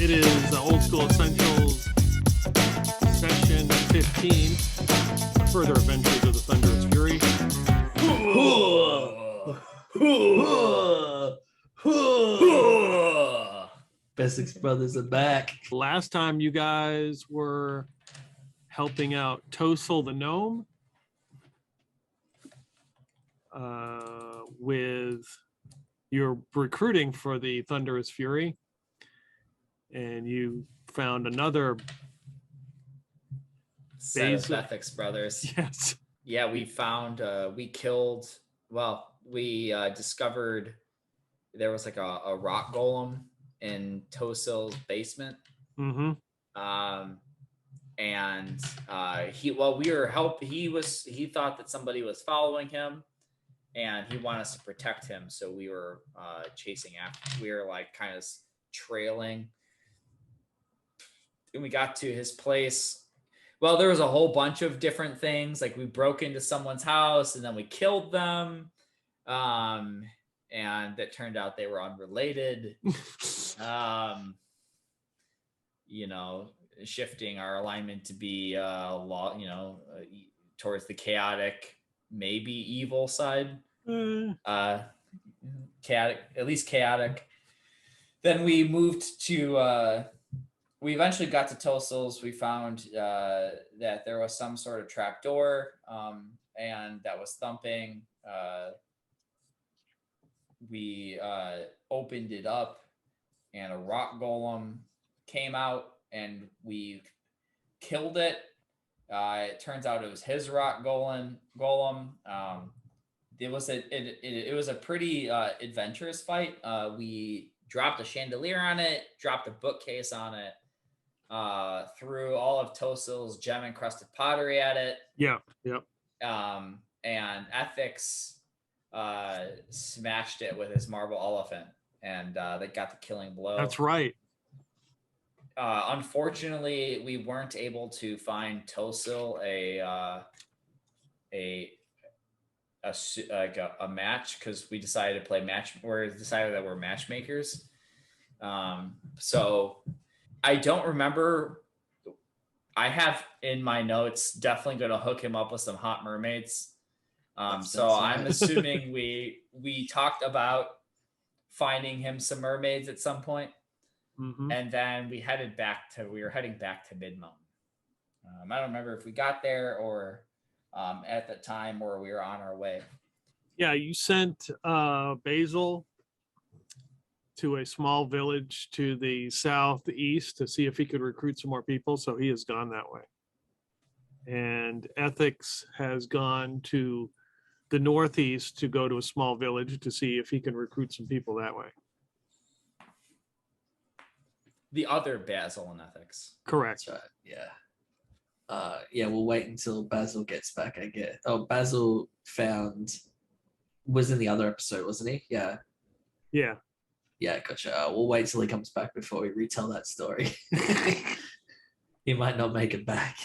It is Old School Essentials Session 15, The Further Adventures of the Thunderous Fury. Bessex brothers are back. Last time you guys were helping out Tosil the Gnome with your recruiting for the Thunderous Fury. And you found another set of Bessex brothers. Yes. Yeah, we found, we discovered there was like a rock golem in Tosil's basement. Mm-hmm. He thought that somebody was following him and he wanted us to protect him. So we were chasing after, we were like kind of trailing. And we got to his place. Well, there was a whole bunch of different things. Like we broke into someone's house and then we killed them. And it turned out they were unrelated. Shifting our alignment to be towards the chaotic, maybe evil side. Chaotic, at least chaotic. Then we moved to we eventually got to Tosil's. We found that there was some sort of trap door and that was thumping. We opened it up and a rock golem came out and we killed it. It turns out it was his rock golem. It was a pretty adventurous fight. We dropped a chandelier on it, dropped a bookcase on it, threw all of Tosil's gem-encrusted pottery at it. Yep. And Ethics smashed it with his marble elephant, and they got the killing blow. That's right. Unfortunately, we weren't able to find Tosil a match because we decided to play decided that we're matchmakers. So I don't remember. I have in my notes definitely going to hook him up with some hot mermaids. So I'm assuming we talked about finding him some mermaids at some point. Mm-hmm. And then we were heading back to Mid Mountain. I don't remember if we got there or at the time or we were on our way. Yeah, you sent Basil to a small village to the southeast to see if he could recruit some more people. So he has gone that way. And Ethics has gone to the northeast to go to a small village to see if he can recruit some people that way. The other Basil and Ethics. Correct. That's right. Yeah. We'll wait until Basil gets back, I guess. Oh, Basil was in the other episode, wasn't he? Yeah. Yeah. Yeah, gotcha. We'll wait till he comes back before we retell that story. He might not make it back.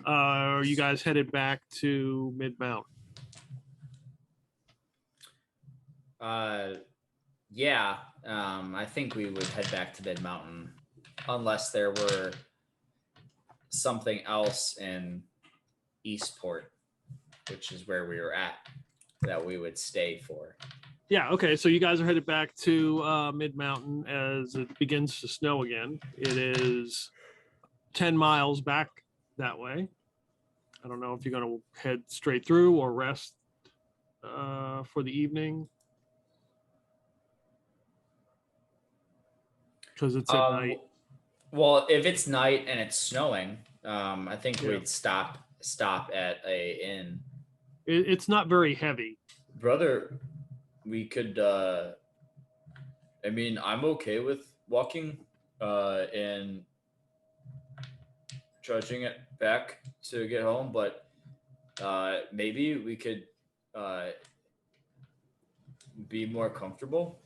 Are you guys headed back to Mid Mountain? Yeah. I think we would head back to Mid Mountain unless there were something else in Eastport, which is where we were at, that we would stay for. Yeah, okay. So you guys are headed back to Mid Mountain as it begins to snow again. It is 10 miles back that way. I don't know if you're going to head straight through or rest for the evening. Because it's at night. Well, if it's night and it's snowing, I think we'd stop at a inn. It's not very heavy. Brother, we could I'm okay with walking and trudging it back to get home, but maybe we could be more comfortable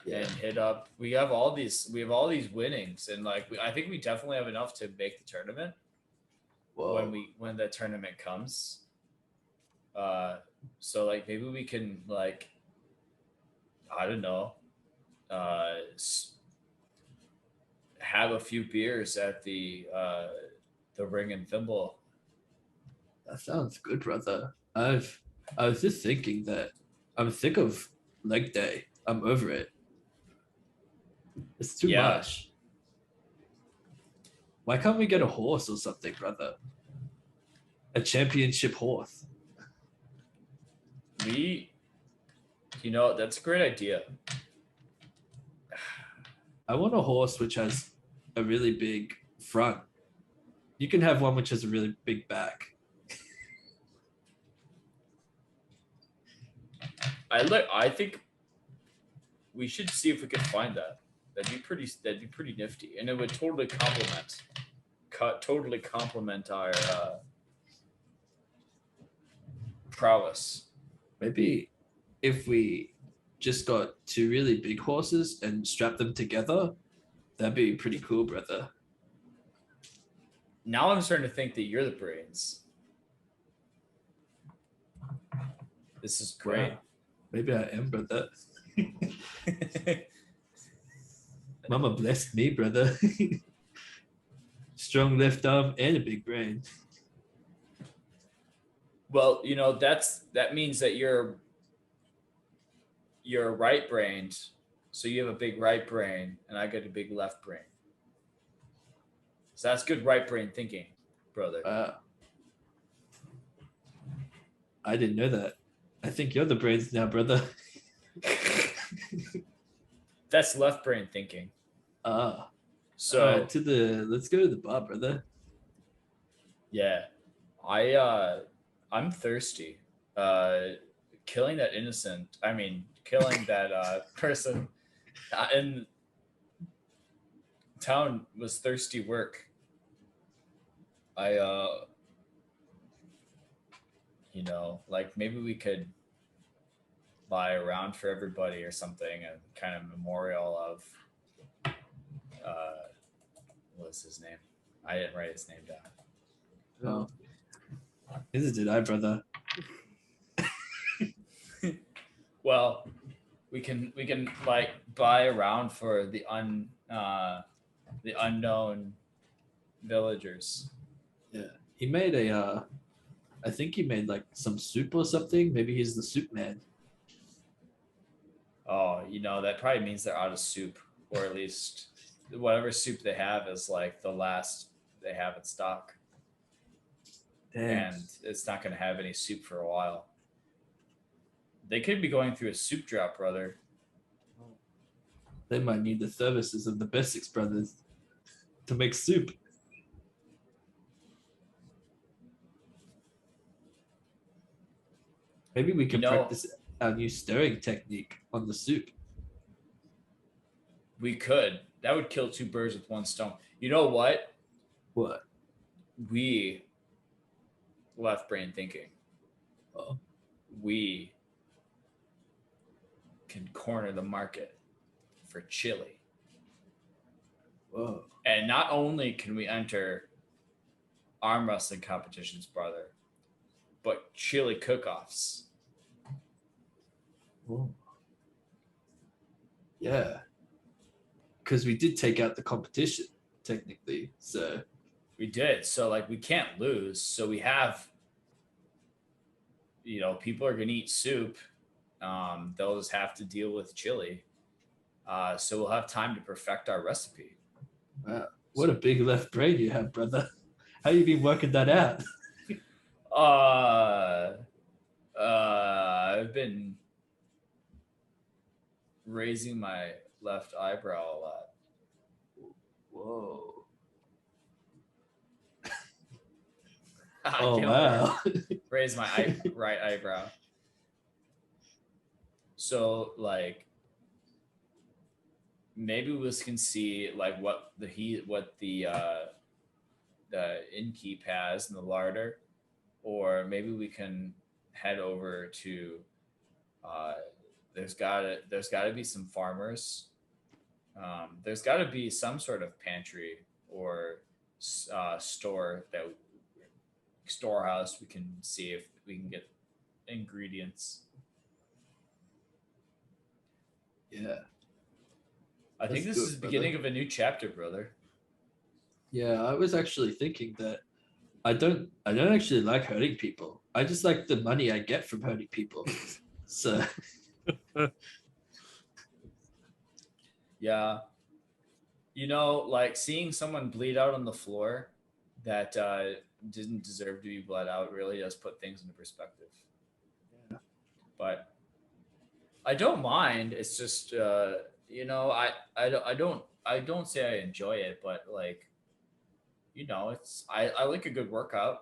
and hit up. We have all these winnings, and I think we definitely have enough to make the tournament. Whoa. when the tournament comes. So maybe we can I don't know, have a few beers at the Ring and Thimble. That sounds good, brother. I was just thinking that I'm sick of leg day. I'm over it. It's too Yeah. much. Why can't we get a horse or something, brother? A championship horse. That's a great idea. I want a horse which has a really big front. You can have one which has a really big back. I think we should see if we can find that. That'd be pretty nifty, and it would totally complement our prowess. Maybe if we just got two really big horses and strapped them together, that'd be pretty cool, brother. Now I'm starting to think that you're the brains. This is great. Wow. Maybe I am, brother. Mama blessed me, brother. Strong left arm and a big brain. Well, that means that you're right-brained, so you have a big right brain, and I got a big left brain. So that's good right brain thinking, brother. I didn't know that. I think you're the brains now, brother. That's left brain thinking. So let's go to the bar, brother. Yeah, I'm thirsty. Killing that person in town was thirsty work. Maybe we could buy a round for everybody or something, and kind of memorial of what's his name? I didn't write his name down. Oh. Neither did I, brother. Well, we can buy a round for the unknown villagers. Yeah, he made I think he made like some soup or something. Maybe he's the soup man. Oh, that probably means they're out of soup, or at least whatever soup they have is like the last they have in stock. Damn. And it's not going to have any soup for a while. They could be going through a soup drought, brother. They might need the services of the Bessex brothers to make soup. Maybe we can practice our new stirring technique on the soup. We could. That would kill two birds with one stone. You know what? What? We left brain thinking. Oh. We can corner the market for chili. Whoa. And not only can we enter arm wrestling competitions, brother, but chili cook-offs. Whoa. Yeah. Because we did take out the competition, technically. So we did. So we can't lose. So we have, people are going to eat soup. They'll just have to deal with chili. So we'll have time to perfect our recipe. Wow. What a big left brain you have, brother. How you been working that out? I've been raising my left eyebrow a lot. Whoa. Oh, wow. Raise my right eyebrow. So maybe we can see what the innkeep has in the larder, or maybe we can head over to there's gotta be some farmers. There's gotta be some sort of pantry or storehouse. We can see if we can get ingredients. Yeah. I think That's this good, is the beginning brother. of a new chapter, brother. Yeah, I was actually thinking that I don't actually like hurting people. I just like the money I get from hurting people. So Yeah. You know, like seeing someone bleed out on the floor that didn't deserve to be bled out really does put things into perspective. Yeah. But I don't mind. It's just you know, I don't say I enjoy it, but like, you know, it's I like a good workout.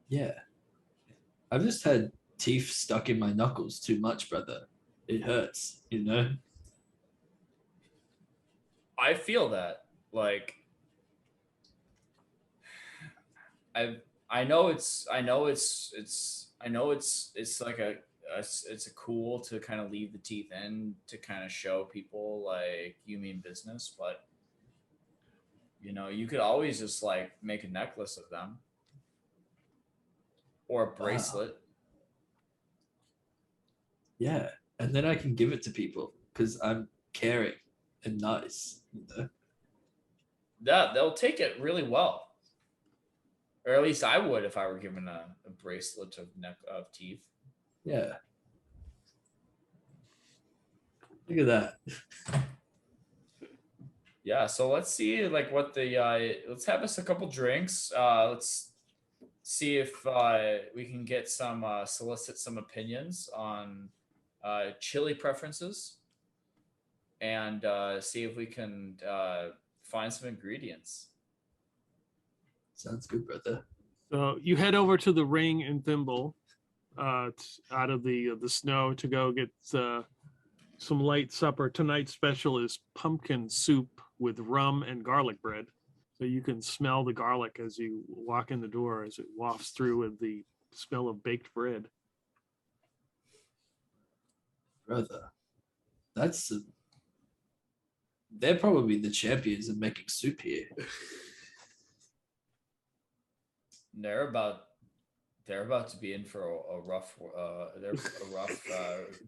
yeah, I've just had teeth stuck in my knuckles too much, brother. It hurts, you know? I feel that. Like I know it's like it's a cool to kind of leave the teeth in to kind of show people like you mean business, but you know, you could always just like make a necklace of them or a Wow. bracelet. Yeah. And then I can give it to people because I'm caring and nice, you know? That they'll take it really well. Or at least I would if I were given a bracelet of neck of teeth. Yeah. Look at that. Yeah, so let's see like what the let's have us a couple drinks. Let's see if we can get some solicit some opinions on chili preferences and see if we can find some ingredients. Sounds good, brother. So you head over to the Ring and Thimble, out of the snow to go get some light supper. Tonight's special is pumpkin soup with rum and garlic bread. So you can smell the garlic as you walk in the door as it wafts through with the smell of baked bread. Brother. That's they're probably the champions of making soup here. They're about they're about to be in for a rough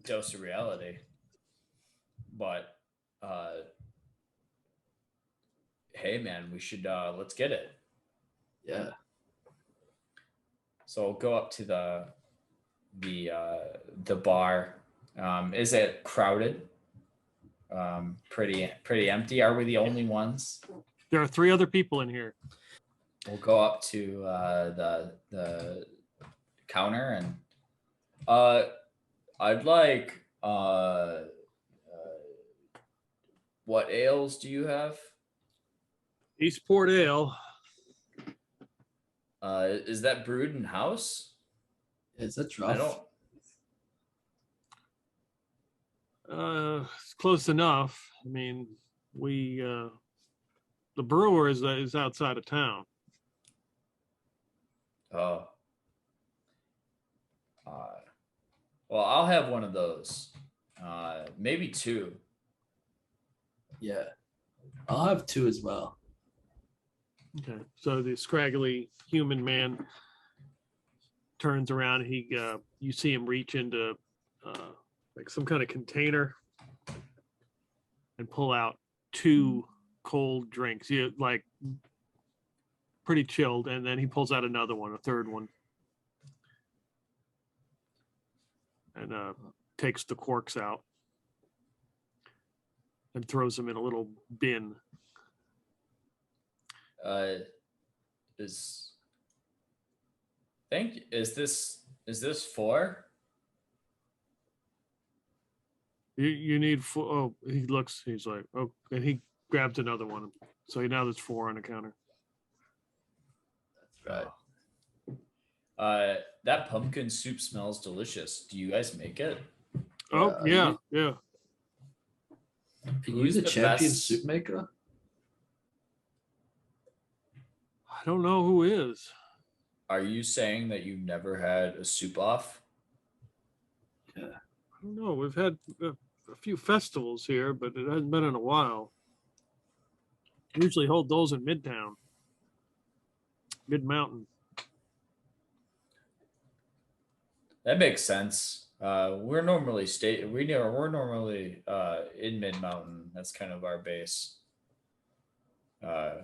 dose of reality. But hey man, we should let's get it. Yeah. So we'll go up to the bar. Is it crowded? Pretty empty. Are we the only ones? There are 3 other people in here. We'll go up to the counter and I'd like what ales do you have? Eastport Ale. Is that brewed in house? Is that I rough? don't. It's close enough. I mean, we the brewer is outside of town. Oh. Uh, well, I'll have one of those. Maybe 2. Yeah. I'll have 2 as well. Okay. So the scraggly human man turns around. And you see him reach into like some kind of container and pull out 2 cold drinks. You like pretty chilled, and then he pulls out another one, a third one, and takes the corks out and throws them in a little bin. Is is this 4? You need 4. Oh, he looks. He's like, oh, and he grabs another one. So now there's 4 on the counter. That's right. That pumpkin soup smells delicious. Do you guys make it? Oh yeah. Are you Who's the the champion best- soup maker? I don't know who is. Are you saying that you've never had a soup off? I don't know. We've had a few festivals here, but it hasn't been in a while. Usually hold those in Midtown, Mid Mountain. That makes sense. We're normally we're normally in Mid Mountain. That's kind of our base. Uh,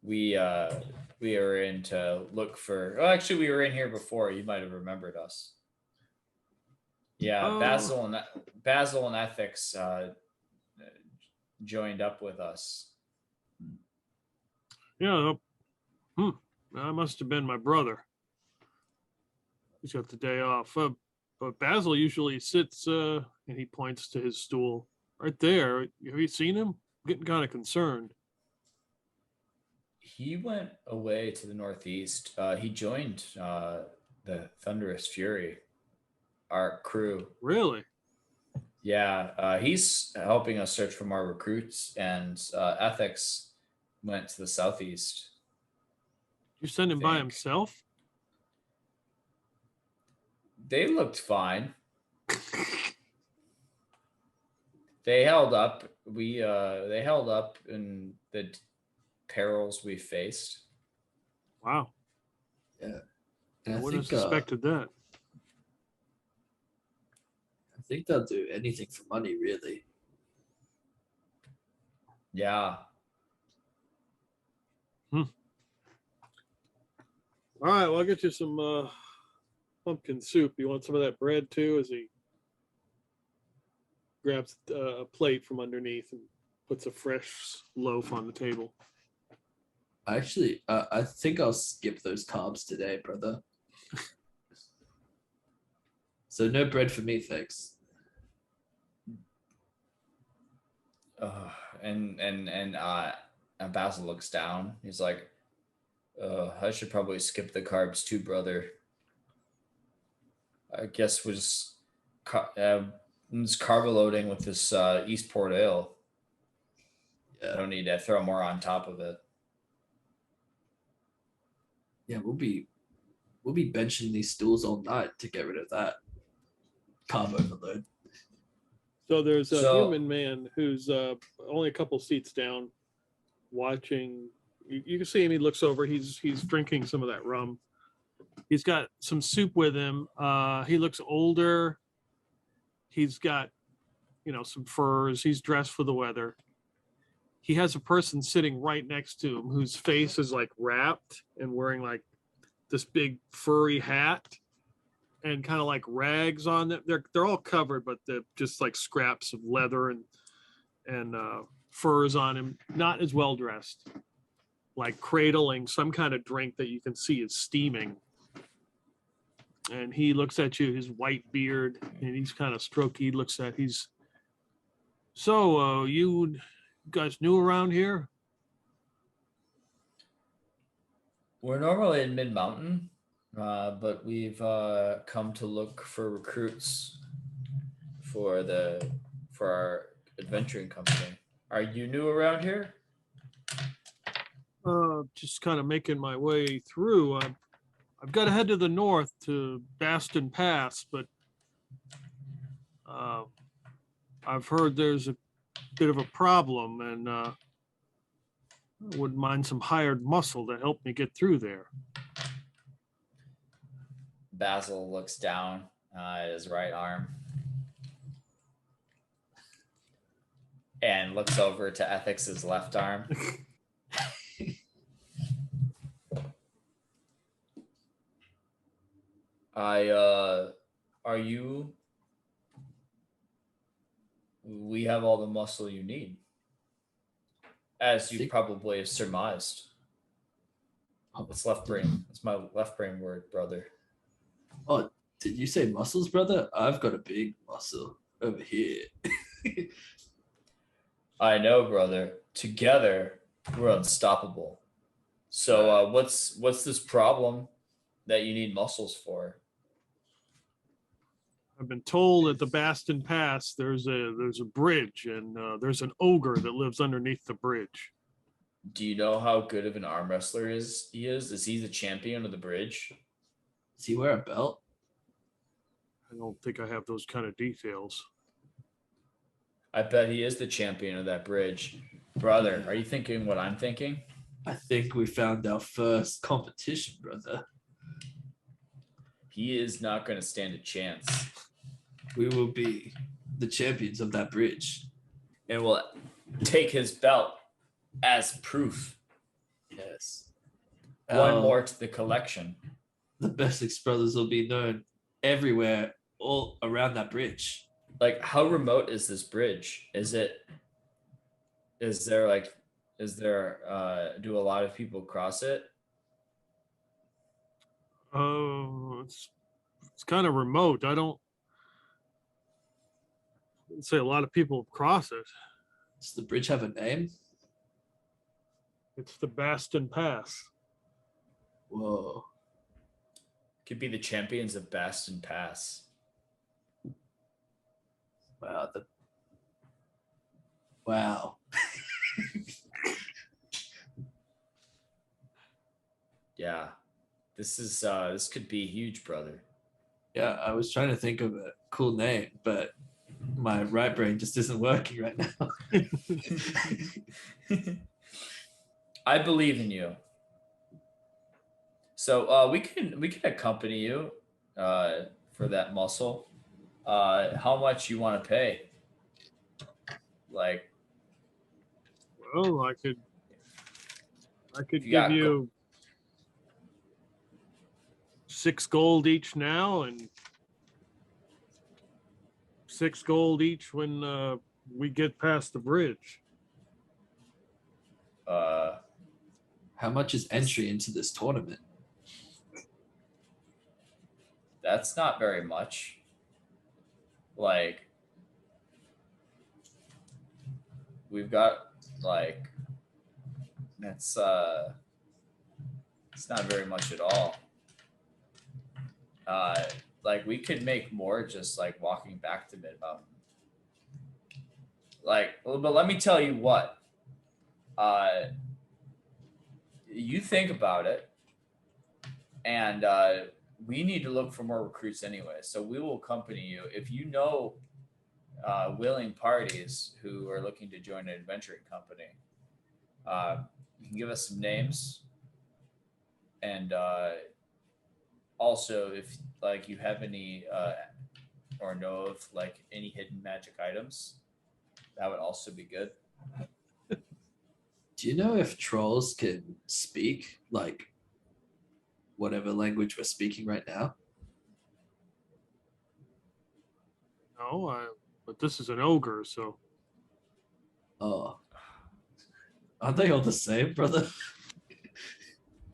we are in to look for. Oh, actually, we were in here before. You might have remembered us. Yeah, Oh. Basil and Ethics joined up with us. Yeah. That must have been my brother. He's got the day off. But Basil usually sits, and he points to his stool right there. Have you seen him? Getting kind of concerned. He went away to the northeast. He joined the Thunderous Fury, our crew. Really? Yeah, he's helping us search for more recruits, and Ethics went to the southeast. You send him by Think. himself? They looked fine. They held up. They held up in the perils we faced. Wow. And I wouldn't have suspected that. I think they'll do anything for money, really. Yeah. All right, well, I'll get you some pumpkin soup. You want some of that bread too? As he grabs a plate from underneath and puts a fresh loaf on the table. Actually, I think I'll skip those carbs today, brother. So no bread for me, thanks. And Basil looks down. He's like, I should probably skip the carbs too, brother. I guess we're just carb loading with this Eastport ale. Yeah. I don't need to throw more on top of it. Yeah, we'll be benching these stools all night to get rid of that carb overload. So there's a human man who's only a couple seats down, watching. You can see him. He looks over. He's drinking some of that rum. He's got some soup with him. He looks older. He's got, some furs. He's dressed for the weather. He has a person sitting right next to him whose face is like wrapped and wearing like this big furry hat and kind of like rags on them. They're all covered, but they're just like scraps of leather and furs on him. Not as well dressed, like cradling some kind of drink that you can see is steaming. And he looks at you, his white beard, and he's kind of strokey. So you guys new around here? We're normally in Mid Mountain, but we've come to look for recruits for our adventuring company. Are you new around here? Just kind of making my way through. I've got to head to the north to Bastion Pass, but I've heard there's a bit of a problem, and I wouldn't mind some hired muscle to help me get through there. Basil looks down at his right arm and looks over to Ethics' left arm. We have all the muscle you need, as you probably have surmised. It's left brain. It's my left brain word, brother. Oh, did you say muscles, brother? I've got a big muscle over here. I know, brother. Together, we're unstoppable. So, what's this problem that you need muscles for? I've been told at the Bastion Pass there's a bridge, and there's an ogre that lives underneath the bridge. Do you know how good of an arm wrestler he is? Is he the champion of the bridge? Does he wear a belt? I don't think I have those kind of details. I bet he is the champion of that bridge. Brother, are you thinking what I'm thinking? I think we found our first competition, brother. He is not going to stand a chance. We will be the champions of that bridge. And we'll take his belt as proof. Yes. One more to the collection. The Bessex brothers will be known everywhere, all around that bridge. Like, how remote is this bridge? Do a lot of people cross it? It's kind of remote. I don't say a lot of people cross it. Does the bridge have a name? It's the Bastion Pass. Whoa. Could be the champions of Bastion Pass. Wow. Wow. Yeah. This could be huge, brother. Yeah, I was trying to think of a cool name, but my right brain just isn't working right now. I believe in you. So we can accompany you for that muscle. How much you want to pay? Like, well, I could You give got you 6 gold each now and 6 gold each when we get past the bridge. How much is entry into this tournament? That's not very much. Like, we've got like it's not very much at all. Like, we could make more just like walking back to Mid Mountain. Like, but let me tell you what. You think about it, and we need to look for more recruits anyway. So we will accompany you if you know willing parties who are looking to join an adventuring company. You can give us some names, and also if like you have any or know of like any hidden magic items, that would also be good. Do you know if trolls can speak like whatever language we're speaking right now? No, but this is an ogre, so Oh. Aren't they all the same, brother?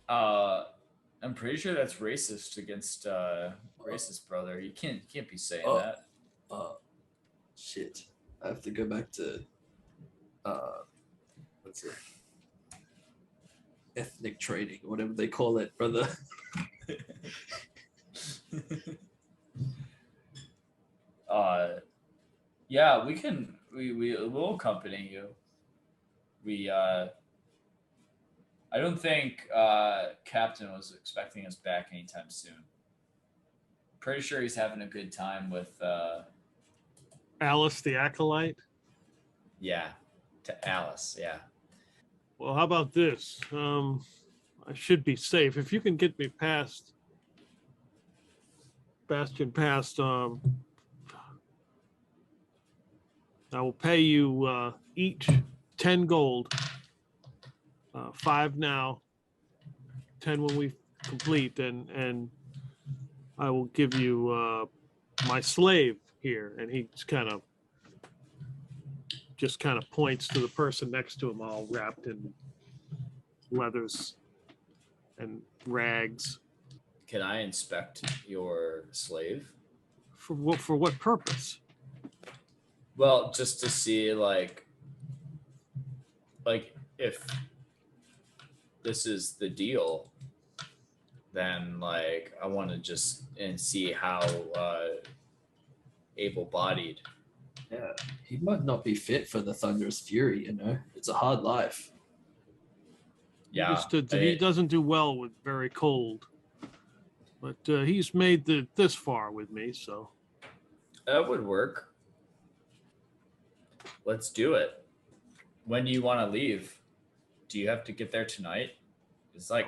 I'm pretty sure that's racist against racist, brother. You can't be saying that. Shit. I have to go back to what's it? Ethnic training, whatever they call it, brother. Yeah, we'll accompany you. I don't think Captain was expecting us back anytime soon. Pretty sure he's having a good time with Alice the Acolyte. Yeah, to Alice, yeah. Well, how about this? I should be safe. If you can get me past Bastion past, I will pay you each 10 gold. 5 now, 10 when we complete, and I will give you my slave here. And he just kind of points to the person next to him, all wrapped in leathers and rags. Can I inspect your slave? For what purpose? Well, just to see like if this is the deal, then like I want to just and see how able-bodied. Yeah, he might not be fit for the thunderous fury, you know. It's a hard life. Yeah, he doesn't do well with very cold, but he's made this far with me, so that would work. Let's do it. When do you want to leave? Do you have to get there tonight? It's like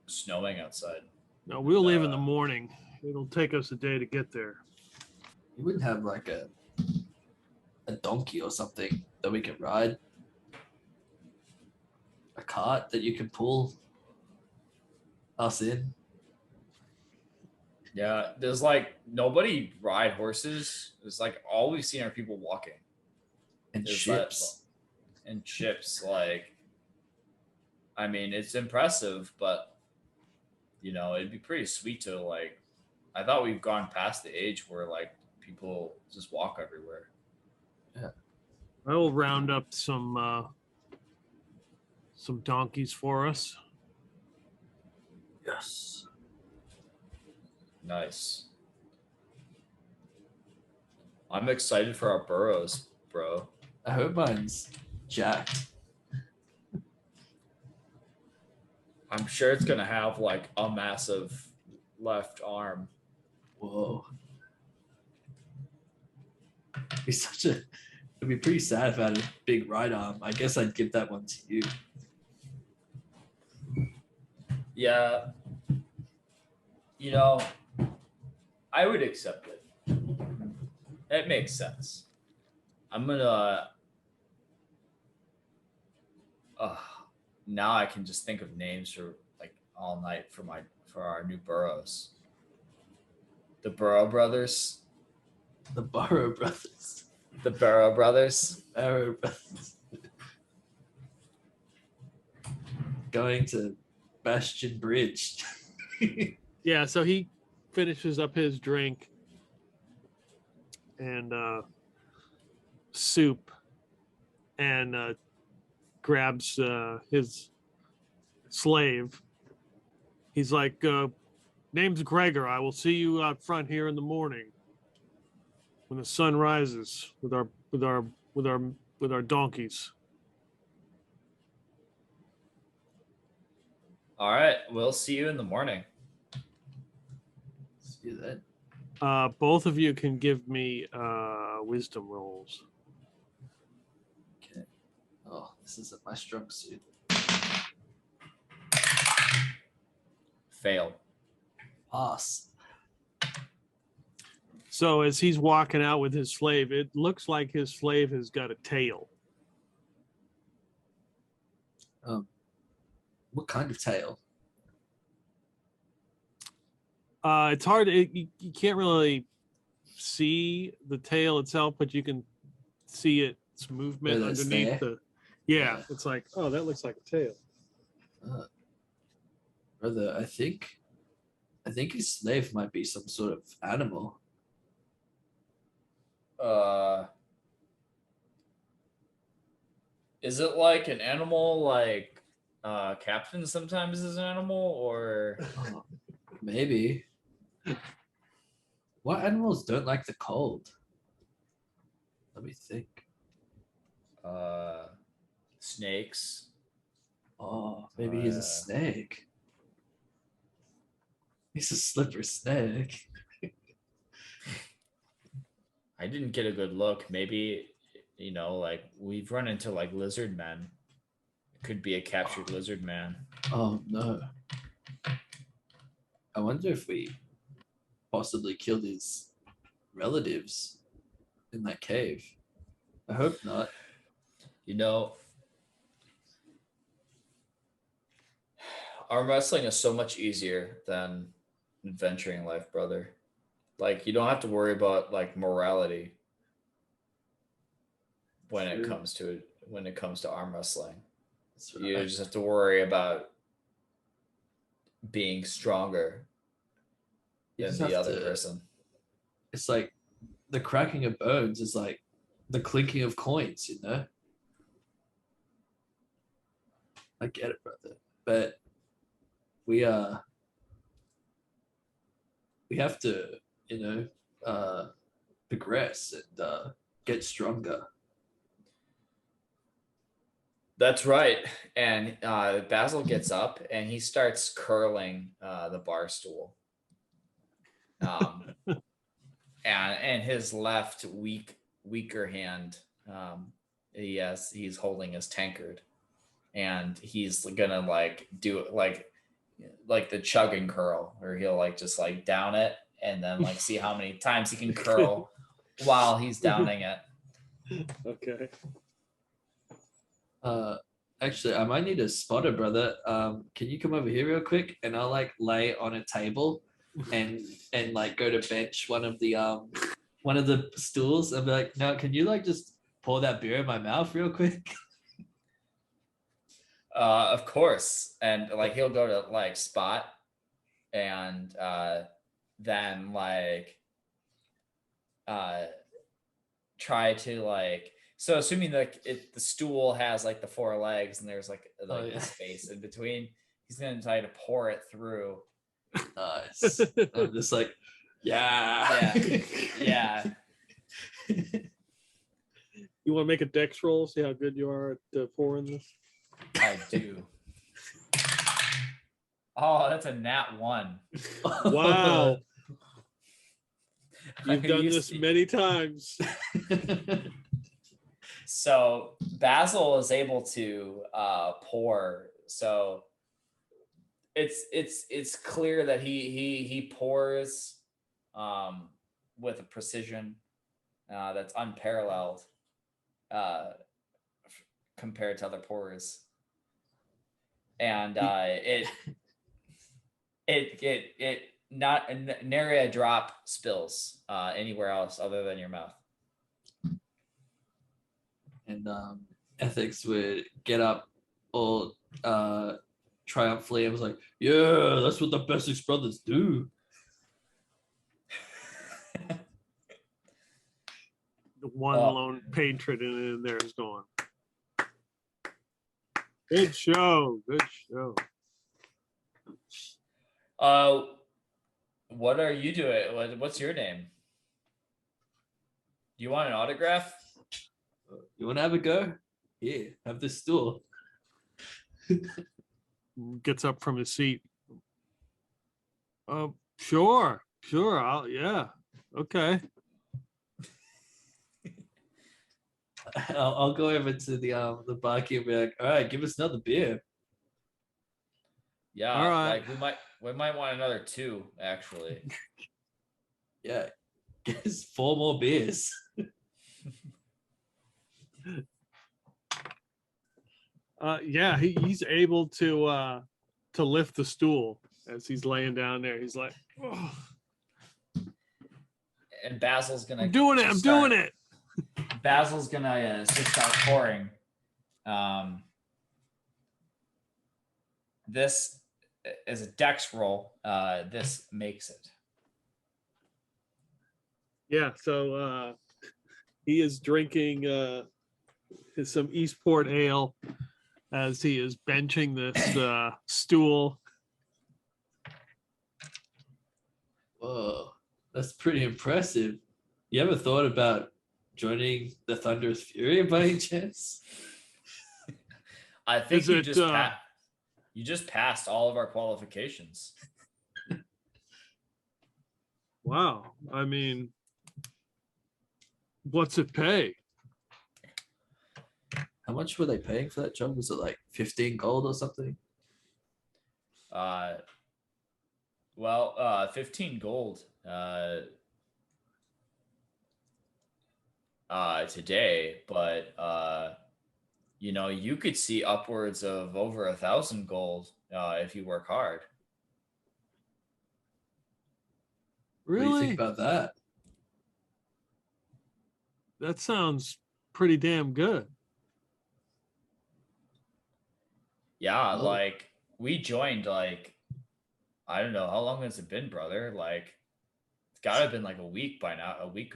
snowing outside. No, we'll leave in the morning. It'll take us a day to get there. You wouldn't have like a donkey or something that we can ride? A cart that you can pull us in? Yeah, there's like nobody ride horses. It's like all we've seen are people walking. And There's ships. and ships. Like, I mean, it's impressive, but you know, it'd be pretty sweet to like. I thought we've gone past the age where like people just walk everywhere. I will round up some donkeys for us. Yes. Nice. I'm excited for our burrows, bro. I hope mine's jacked. I'm sure it's gonna have like a massive left arm. Whoa. It'd be pretty sad if I had a big right arm. I guess I'd give that one to you. Yeah. You know, I would accept it. It makes sense. I'm gonna. Now I can just think of names for like all night for our new burrows. The Burrow Brothers. The Burrow Brothers. The Burrow Brothers. Burrow Brothers. Going to Bastion Bridge. Yeah, so he finishes up his drink and soup and grabs his slave. He's like, name's Gregor. I will see you out front here in the morning when the sun rises with our donkeys. All right, we'll see you in the morning. See that? Both of you can give me wisdom rolls. Okay. Oh, this isn't my strong suit. Fail. Pass. So as he's walking out with his slave, it looks like his slave has got a tail. What kind of tail? It's hard. You can't really see the tail itself, but you can see its movement Yeah, that's underneath there. the. Yeah, Yeah. it's like, oh, that looks like a tail. Brother, I think his slave might be some sort of animal. Is it like an animal like Captain sometimes is an animal or Oh, maybe. What animals don't like the cold? Let me think. snakes? Oh, maybe he's a snake. He's a slippery snake. I didn't get a good look. Maybe, you know, like we've run into like lizard men. It could be a captured lizard man. Oh no. I wonder if we possibly killed his relatives in that cave. I hope not. You know, arm wrestling is so much easier than adventuring life, brother. Like you don't have to worry about like morality when it True. comes to it when it comes to arm wrestling. That's You right. just have to worry about being stronger You than just the have other to- person. It's like the cracking of bones is like the clinking of coins, you know? I get it, brother. But we have to, you know, progress and get stronger. That's right. And Basil gets up and he starts curling the bar stool. And his left weaker hand, he's holding his tankard, and he's gonna like do it like the chugging curl, where he'll like just like down it and then like see how many times he can curl while he's downing it. Okay. Actually, I might need a spotter, brother. Can you come over here real quick, and I'll like lay on a table, and like go to bench one of the stools, and be like, no, can you like just pour that beer in my mouth real quick? Of course. And like he'll go to like spot and then like try to like, so assuming like the stool has like the 4 legs and there's like the space in between, he's gonna try to pour it through. Nice. I'm just like, yeah. You want to make a dex roll? See how good you are at pouring this? I do. Oh, that's a nat 1. Wow. You've done this many times. So Basil is able to pour. So it's clear that he pours with a precision that's unparalleled compared to other pours, and it not nary a drop spills anywhere else other than your mouth. And Ethics would get up all triumphantly and was like, yeah, that's what the Bessex brothers do. The one lone patron in there is going, good show. What are you doing? What's your name? Do you want an autograph? You want to have a go? Here, have this stool. Gets up from his seat. Sure. Okay. I'll go over to the barkeep and be like, all right, give us another beer. Yeah, all right. Like we might want another 2, actually. Yeah, get us 4 more beers. Yeah, he's able to lift the stool as he's laying down there. He's like, oh. And Basil's gonna. I'm doing it. Basil's gonna just start pouring. This is a dex roll. This makes it. Yeah, so he is drinking some Eastport ale as he is benching this stool. Whoa, that's pretty impressive. You ever thought about joining the Thunderous Fury by any chance? I think you just passed all of our qualifications. Wow. I mean, what's it pay? How much were they paying for that job? Was it like 15 gold or something? 15 gold today, but you could see upwards of over 1,000 gold if you work hard. Really? What do you think about that? That sounds pretty damn good. Yeah, like we joined like, I don't know, how long has it been, brother? Like it's gotta have been like a week by now. A week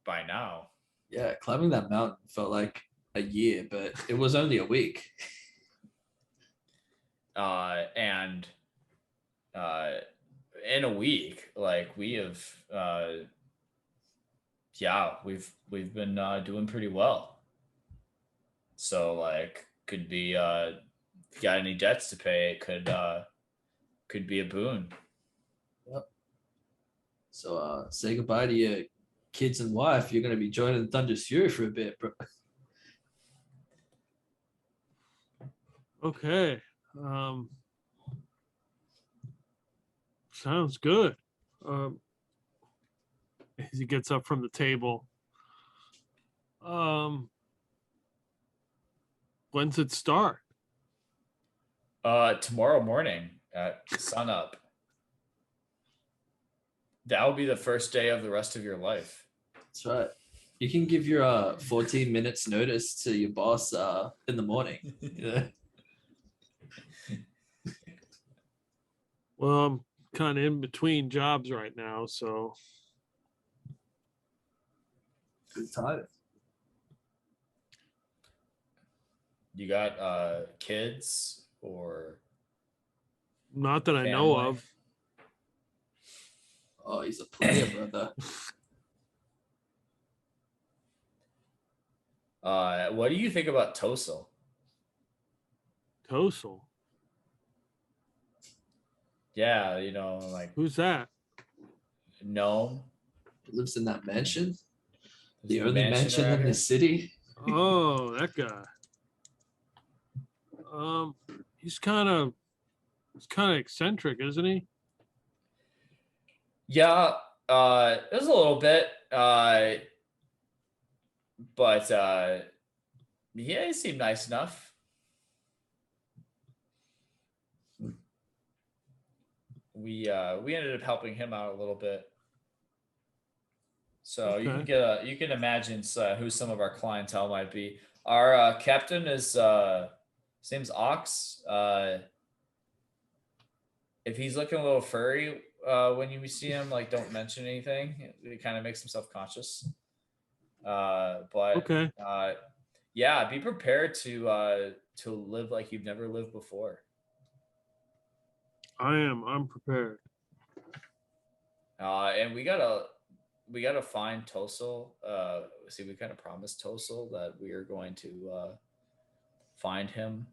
by now. Yeah, climbing that mountain felt like a year, but it was only a week. And in a week, like we have we've been doing pretty well. So like could be if you got any debts to pay, it could be a boon. Yep. So say goodbye to your kids and wife. You're gonna be joining the Thunderous Fury for a bit, bro. Okay. Sounds good. As he gets up from the table. When's it start? Tomorrow morning at sunup. That will be the first day of the rest of your life. That's right. You can give your 14 minutes notice to your boss in the morning. Yeah. Well, I'm kind of in between jobs right now, so Good time. You got kids or not that I know family? of. Oh, he's a player, brother. What do you think about Tosil? Tosil. Yeah, you know, like Who's that? gnome. Lives in that mansion. There's The a only mansion around in here. the city. Oh, that guy. He's kind of eccentric, isn't he? Yeah, there's a little bit, but yeah, he seemed nice enough. We ended up helping him out a little bit. So you can Okay. you can imagine who some of our clientele might be. Our captain is his name's Ox. If he's looking a little furry when you see him, like don't mention anything. It kind of makes him self-conscious. But Okay. yeah, be prepared to live like you've never lived before. I'm prepared. And we gotta find Tosil. See, we kind of promised Tosil that we are going to find him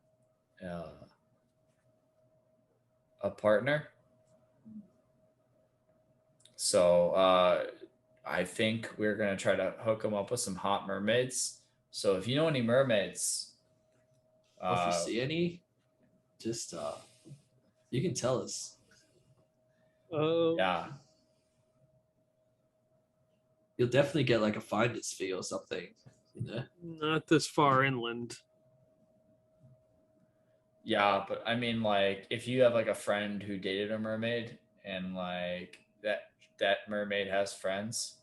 a partner. So I think we're gonna try to hook him up with some hot mermaids. So if you know any mermaids, If you see any, just you can tell us. yeah. You'll definitely get like a finder's fee or something, you know. Not this far inland. Yeah, but I mean, like, if you have like a friend who dated a mermaid and like that mermaid has friends.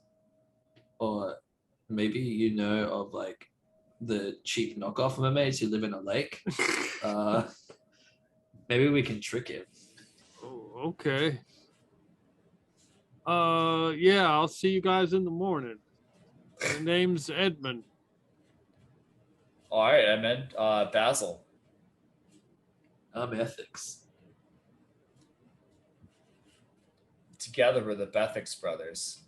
Or maybe you know of like the cheap knockoff mermaids who live in a lake. Maybe we can trick him. Oh, okay. Yeah, I'll see you guys in the morning. My name's Edmund. All right, Edmund. Basil. I'm ethics. Together we're the Bessex brothers.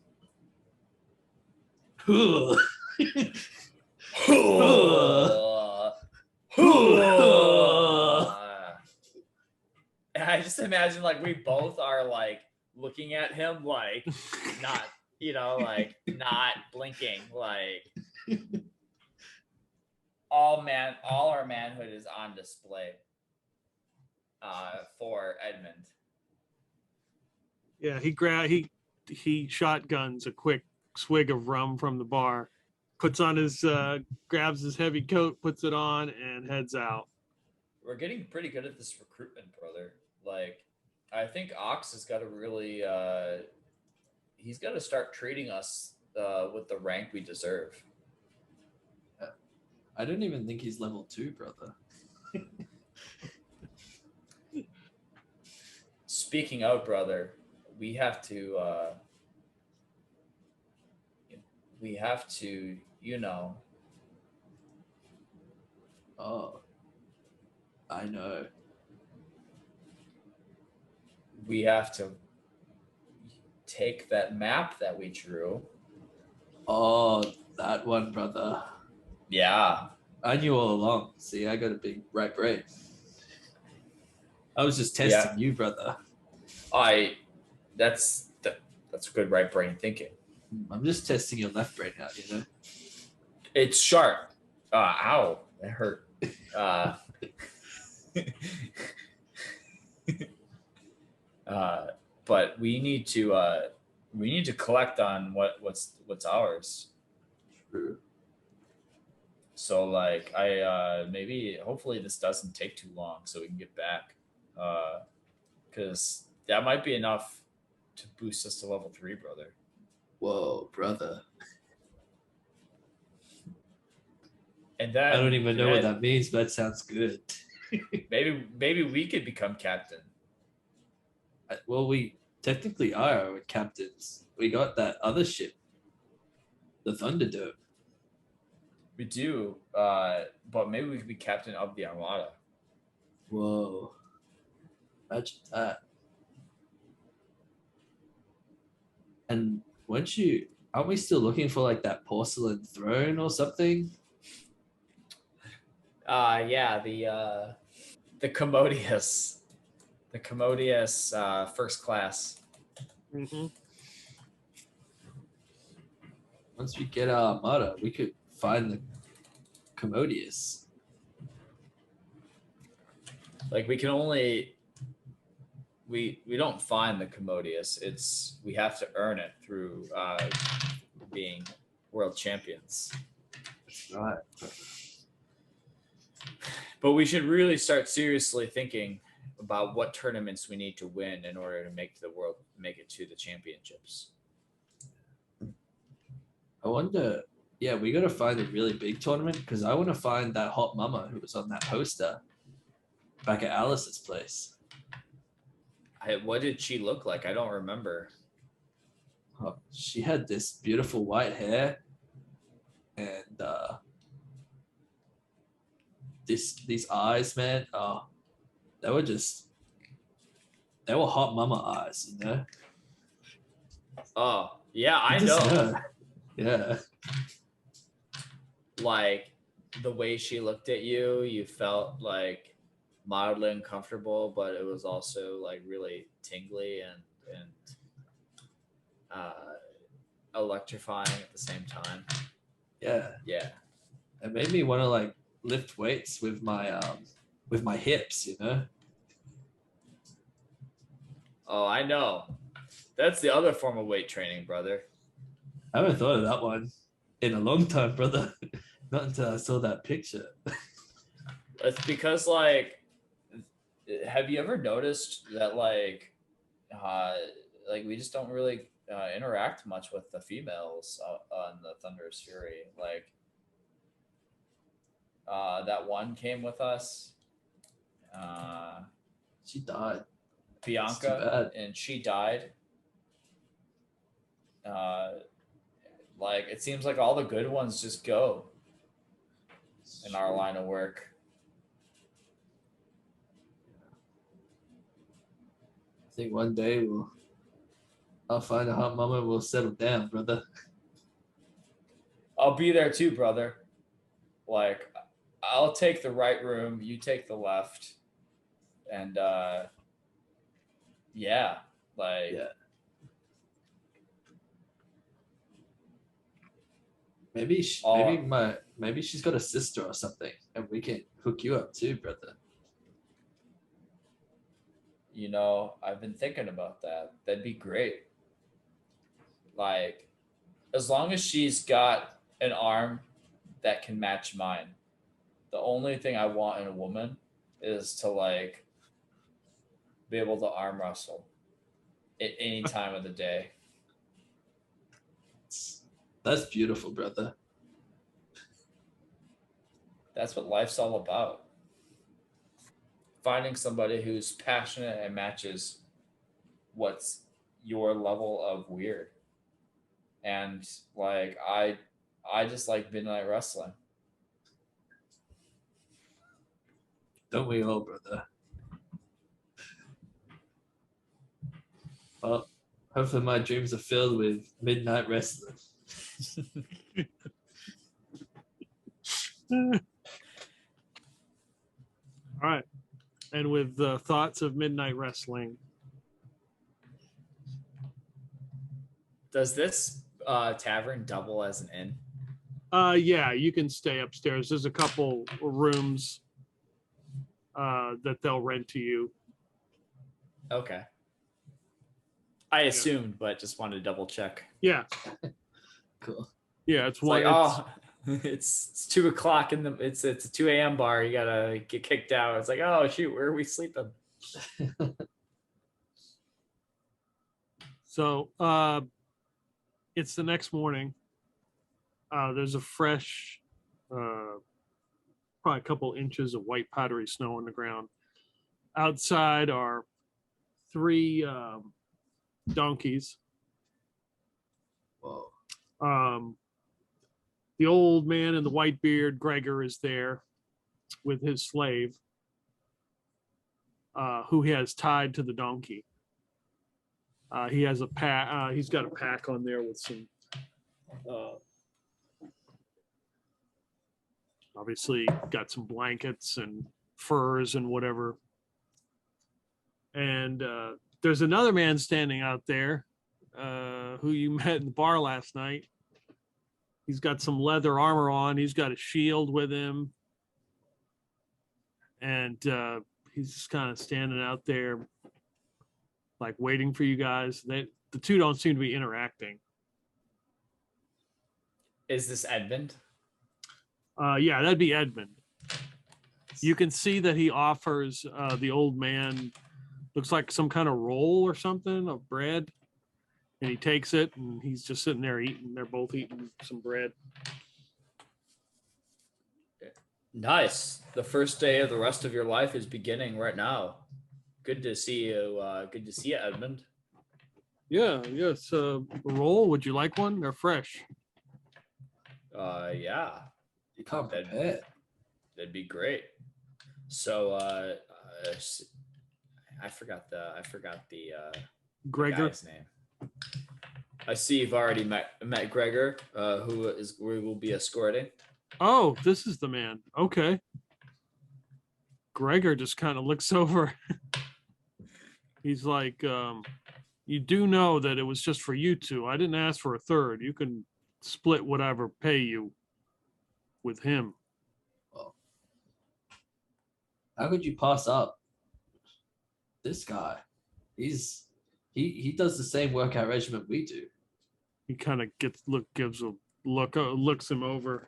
I just imagine like we both are like looking at him like not, like not blinking, like all our manhood is on display for Edmund. Yeah, he shotguns a quick swig of rum from the bar, puts on his grabs his heavy coat, puts it on, and heads out. We're getting pretty good at this recruitment, brother. Like, I think Ox has got to really he's got to start treating us with the rank we deserve. I don't even think he's level 2, brother. Speaking of, brother, we have to Oh, I know. we have to take that map that we drew. Oh, that one, brother. Yeah. I knew all along. See, I got a big right brain. I was just testing you, brother. That's good right brain thinking. I'm just testing your left brain out, you know? It's sharp. Ow, that hurt. but we need to collect on what's ours. True. So like maybe hopefully this doesn't take too long so we can get back. Because that might be enough to boost us to level 3, brother. Whoa, brother. And then I don't even know what that means, but it sounds good. maybe we could become captain. Well, we technically are our captains. We got that other ship, the Thunderdome. We do, but maybe we could be captain of the Armada. Whoa. Imagine that. And aren't we still looking for like that porcelain throne or something? Yeah, the commodious first class. Mhm. Once we get our Armada, we could find the commodious. Like we can only we don't find the commodious. We have to earn it through being world champions. That's right. But we should really start seriously thinking about what tournaments we need to win in order to make it to the championships. I wonder, yeah, we got to find a really big tournament because I want to find that hot mama who was on that poster back at Alice's place. What did she look like? I don't remember. Oh, she had this beautiful white hair and these eyes, man. Oh, they were hot mama eyes, you know? Oh, yeah, I You just know. Yeah. Like the way she looked at you, you felt like mildly uncomfortable, but it was also like really tingly and electrifying at the same time. Yeah. Yeah. It made me want to like lift weights with my hips, you know? Oh, I know. That's the other form of weight training, brother. I haven't thought of that one in a long time, brother. Not until I saw that picture. It's because like, have you ever noticed that like we just don't really interact much with the females on the Thunderous Fury? Like that one came with us. She died. Bianca, and she died. Like it seems like all the good ones just go in our line of work. I think one day I'll find a hot mama and we'll settle down, brother. I'll be there too, brother. Like I'll take the right room, you take the left, and yeah, like Yeah. Maybe she's got a sister or something, and we can hook you up too, brother. You know, I've been thinking about that. That'd be great. Like, as long as she's got an arm that can match mine. The only thing I want in a woman is to like be able to arm wrestle at any time of the day. That's beautiful, brother. That's what life's all about. Finding somebody who's passionate and matches what's your level of weird. And like I just like midnight wrestling. Don't we all, brother? Well, hopefully my dreams are filled with midnight wrestling. All right. And with the thoughts of midnight wrestling. Does this tavern double as an inn? Yeah, you can stay upstairs. There's a couple rooms that they'll rent to you. Okay. I assumed, but just wanted to double check. Yeah. Cool. Yeah, it's It's one. like, it's 2 o'clock in the it's a 2 a.m. bar. You gotta get kicked out. It's like, oh shoot, where are we sleeping? So it's the next morning. There's a fresh, probably a couple inches of white powdery snow on the ground. Outside are 3 donkeys. Whoa. The old man in the white beard, Gregor, is there with his slave, who he has tied to the donkey. He has a pack. He's got a pack on there with some, obviously, got some blankets and furs and whatever. And there's another man standing out there, who you met in the bar last night. He's got some leather armor on. He's got a shield with him. And he's just kind of standing out there, like waiting for you guys. The two don't seem to be interacting. Is this Edmund? Yeah, that'd be Edmund. You can see that he offers the old man, looks like some kind of roll or something of bread. And he takes it and he's just sitting there eating. They're both eating some bread. Nice. The first day of the rest of your life is beginning right now. Good to see you. Good to see you, Edmund. Yeah, yes. A roll. Would you like one? They're fresh. Yeah. You can't prepare. That'd be great. So, I forgot the Gregor. guy's name. I see you've already met Gregor, who we will be escorting. Oh, this is the man. Okay. Gregor just kind of looks over. He's like, you do know that it was just for you two. I didn't ask for a third. You can split whatever pay you with him. Well, how could you pass up this guy? He does the same workout regimen we do. He kind of gives a look, looks him over.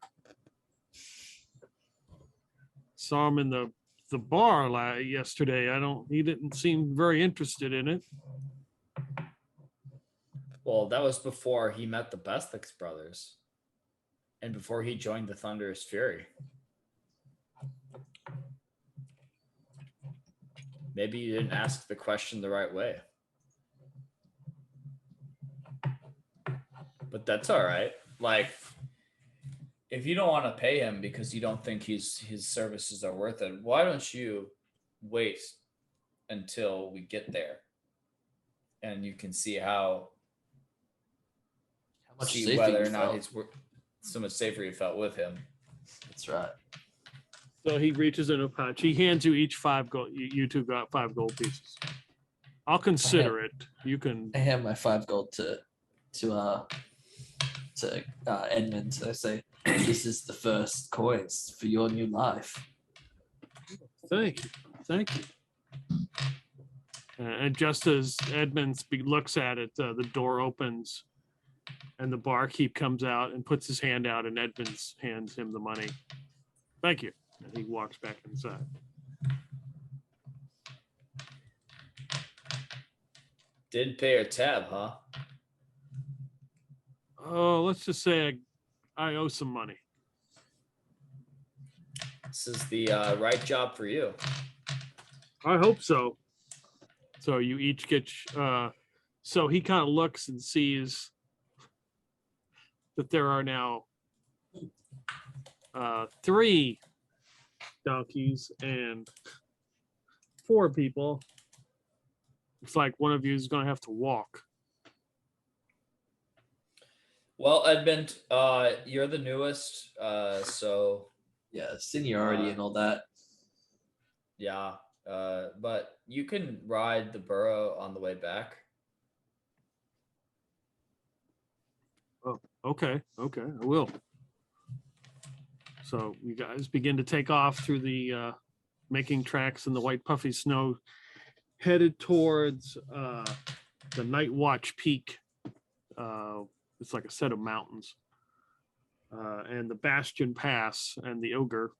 Saw him in the bar yesterday. He didn't seem very interested in it. Well, that was before he met the Bessex brothers, and before he joined the Thunderous Fury. Maybe you didn't ask the question the right way. But that's all right. Like, if you don't want to pay him because you don't think his services are worth it, why don't you wait until we get there, and you can see whether or not it's so much safer you felt with him. That's right. So he reaches in a pouch. He hands you each 5 gold. You two got 5 gold pieces. I'll consider it. You can. I hand my 5 gold to Edmund. I say, this is the first coins for your new life. Thank you. And just as Edmund looks at it, the door opens, and the barkeep comes out and puts his hand out, and Edmund hands him the money. Thank you. And he walks back inside. Didn't pay your tab, huh? Oh, let's just say I owe some money. This is the right job for you. I hope so. So you each get. So he kind of looks and sees that there are now 3 donkeys and 4 people. It's like one of you is going to have to walk. Well, Edmund, you're the newest, so Yeah, seniority and all that. yeah. But you can ride the burro on the way back. Oh, okay, I will. So you guys begin to take off through the making tracks in the white puffy snow, headed towards the Night Watch Peak. It's like a set of mountains. And the Bastion Pass and the Ogre.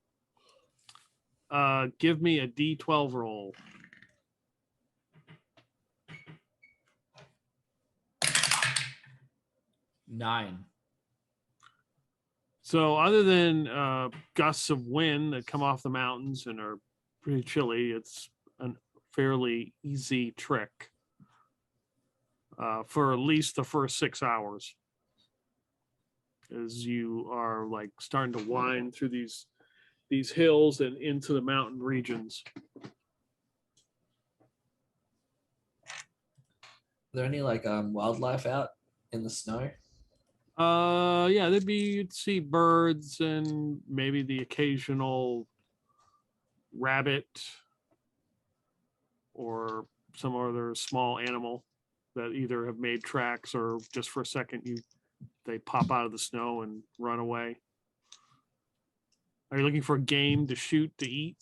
Give me a D12 roll. 9. So other than gusts of wind that come off the mountains and are pretty chilly, it's a fairly easy trick for at least the first 6 hours. As you are like starting to wind through these hills and into the mountain regions. Are there any like wildlife out in the snow? Yeah, you'd see birds and maybe the occasional rabbit or some other small animal that either have made tracks or just for a second they pop out of the snow and run away. Are you looking for a game to shoot to eat?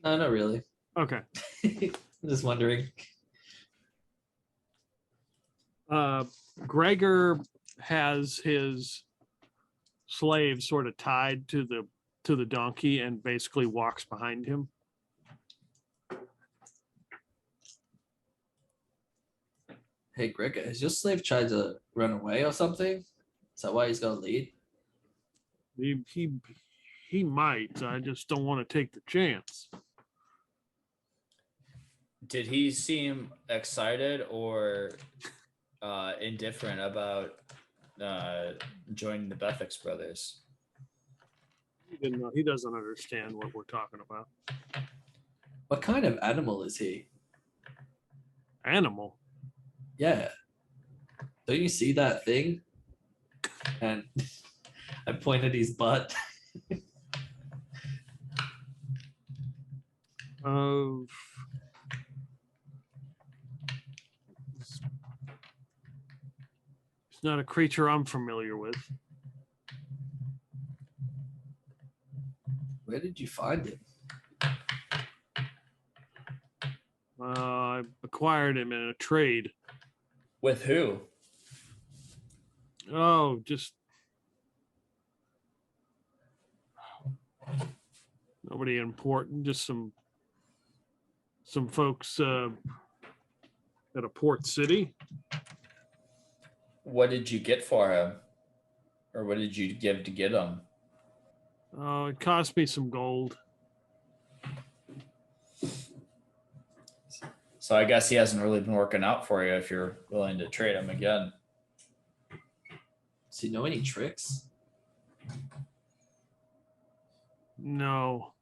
No, not really. Okay. I'm just wondering. Gregor has his slave sort of tied to the donkey and basically walks behind him. Hey, Gregor, has your slave tried to run away or something? Is that why he's got to lead? He might. I just don't want to take the chance. Did he seem excited or indifferent about joining the Bessex brothers? He doesn't understand what we're talking about. What kind of animal is he? Animal? Yeah. Don't you see that thing? And I point at his butt. It's not a creature I'm familiar with. Where did you find him? I acquired him in a trade. With who? Oh, just nobody important. Just some folks at a port city. What did you get for him? Or what did you give to get him? It cost me some gold. So I guess he hasn't really been working out for you if you're willing to trade him again. Does he know any tricks? No.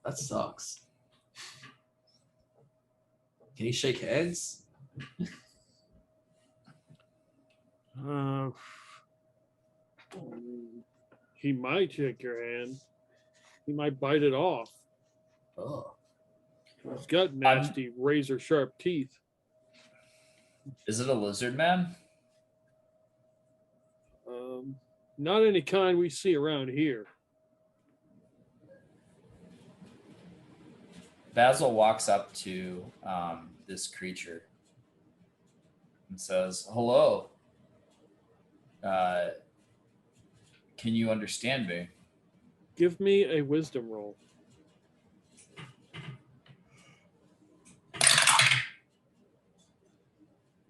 That sucks. Can he shake hands? He might shake your hand. He might bite it off. Oh. He's got nasty razor sharp teeth. Is it a lizard man? Not any kind we see around here. Basil walks up to this creature and says, "Hello. Can you understand me?" Give me a wisdom roll.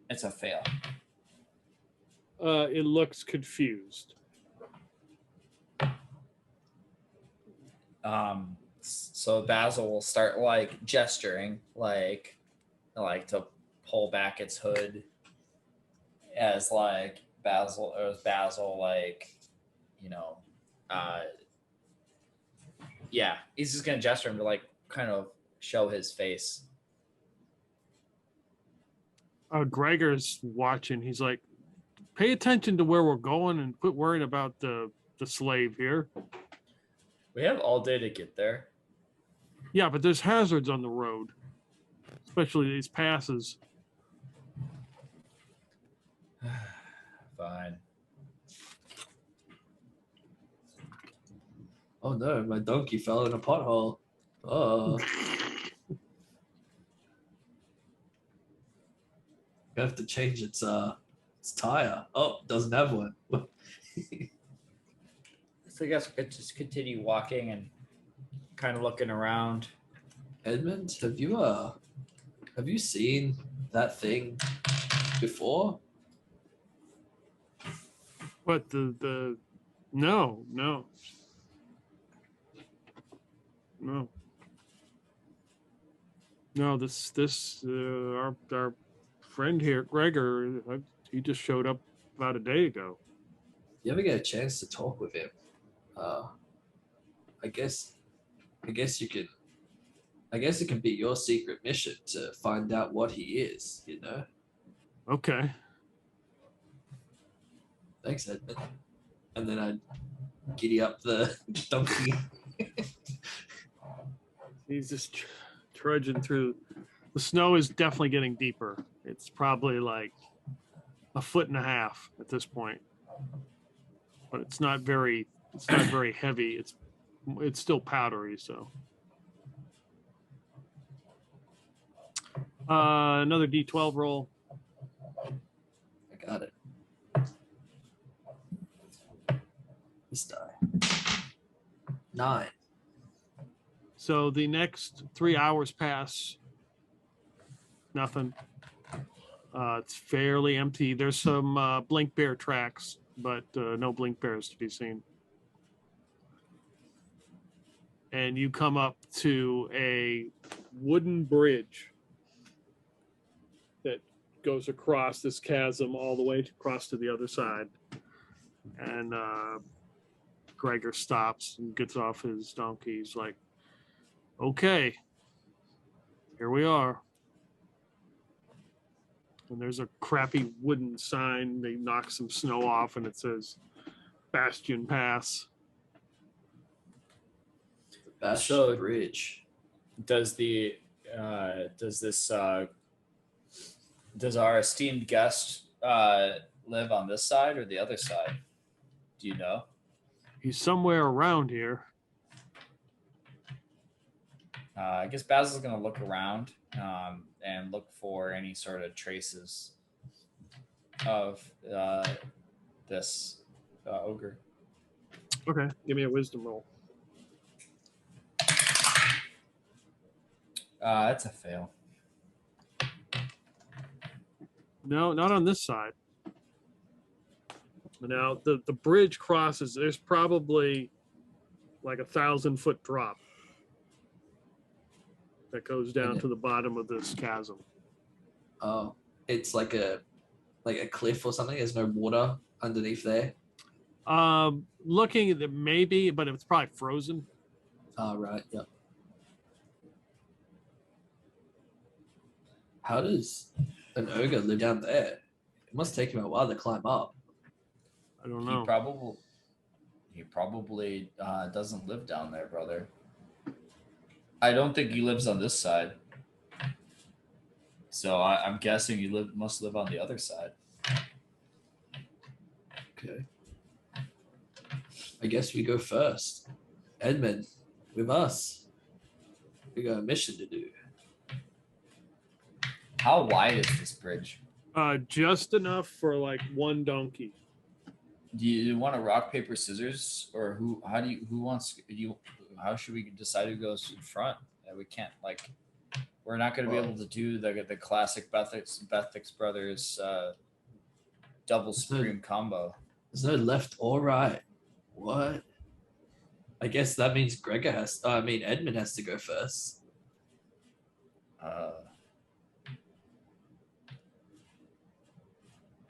It's a fail. It looks confused. So Basil will start like gesturing, like to pull back its hood, as like Basil like, yeah, he's just gonna gesture him to like kind of show his face. Gregor's watching. He's like, pay attention to where we're going and quit worrying about the slave here. We have all day to get there. Yeah, but there's hazards on the road, especially these passes. Fine. Oh no, my donkey fell in a pothole. Oh. We have to change its tire. Oh, doesn't have one. So I guess we could just continue walking and kind of looking around. Edmund, have you seen that thing before? What the no. No, this our friend here, Gregor, he just showed up about a day ago. You ever get a chance to talk with him? I guess you can. I guess it can be your secret mission to find out what he is. You know. Okay. Thanks, Edmund. And then I giddy up the donkey. He's just trudging through. The snow is definitely getting deeper. It's probably like 1.5 feet at this point, but it's not very heavy. It's still powdery. So another D12 roll. I got it. This die. 9. So the next 3 hours pass. Nothing. It's fairly empty. There's some blink bear tracks, but no blink bears to be seen. And you come up to a wooden bridge that goes across this chasm all the way across to the other side. And Gregor stops and gets off his donkey. He's like, okay, here we are. And there's a crappy wooden sign. They knock some snow off and it says Bastion Pass. The Bastion So- Bridge. Does our esteemed guest live on this side or the other side? Do you know? He's somewhere around here. I guess Basil's going to look around and look for any sort of traces of this ogre. Okay, give me a wisdom roll. That's a fail. No, not on this side. Now the bridge crosses. There's probably like 1,000-foot drop that goes down to the bottom of this chasm. Oh, it's like a cliff or something. There's no water underneath there. Looking at it, maybe, but it's probably frozen. Oh, right. Yep. How does an ogre live down there? It must take him a while to climb up. I don't know. He probably doesn't live down there, brother. I don't think he lives on this side. So I'm guessing he must live on the other side. Okay. I guess we go first. Edmund, with us. We got a mission to do. How wide is this bridge? Just enough for like one donkey. Do you want to rock, paper, scissors, or how should we decide who goes in front? We can't we're not going to be able to do the classic Bessex brothers double supreme combo. There's no left or right. What? I guess that means Edmund has to go first.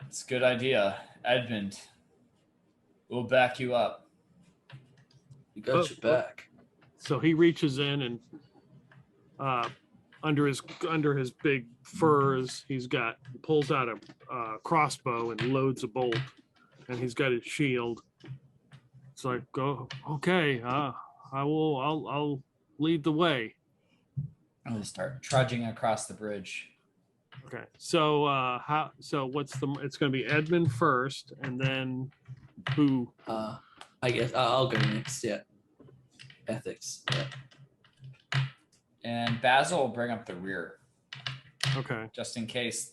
It's a good idea, Edmund. We'll back you up. You got your back. So he reaches in and under his big furs, he pulls out a crossbow and loads a bolt, and he's got his shield. It's like, go, okay, I'll lead the way. I'm gonna start trudging across the bridge. Okay, so it's gonna be Edmund first, and then who? I guess I'll go next. Yeah, ethics. Yeah. And Basil will bring up the rear. Okay. just in case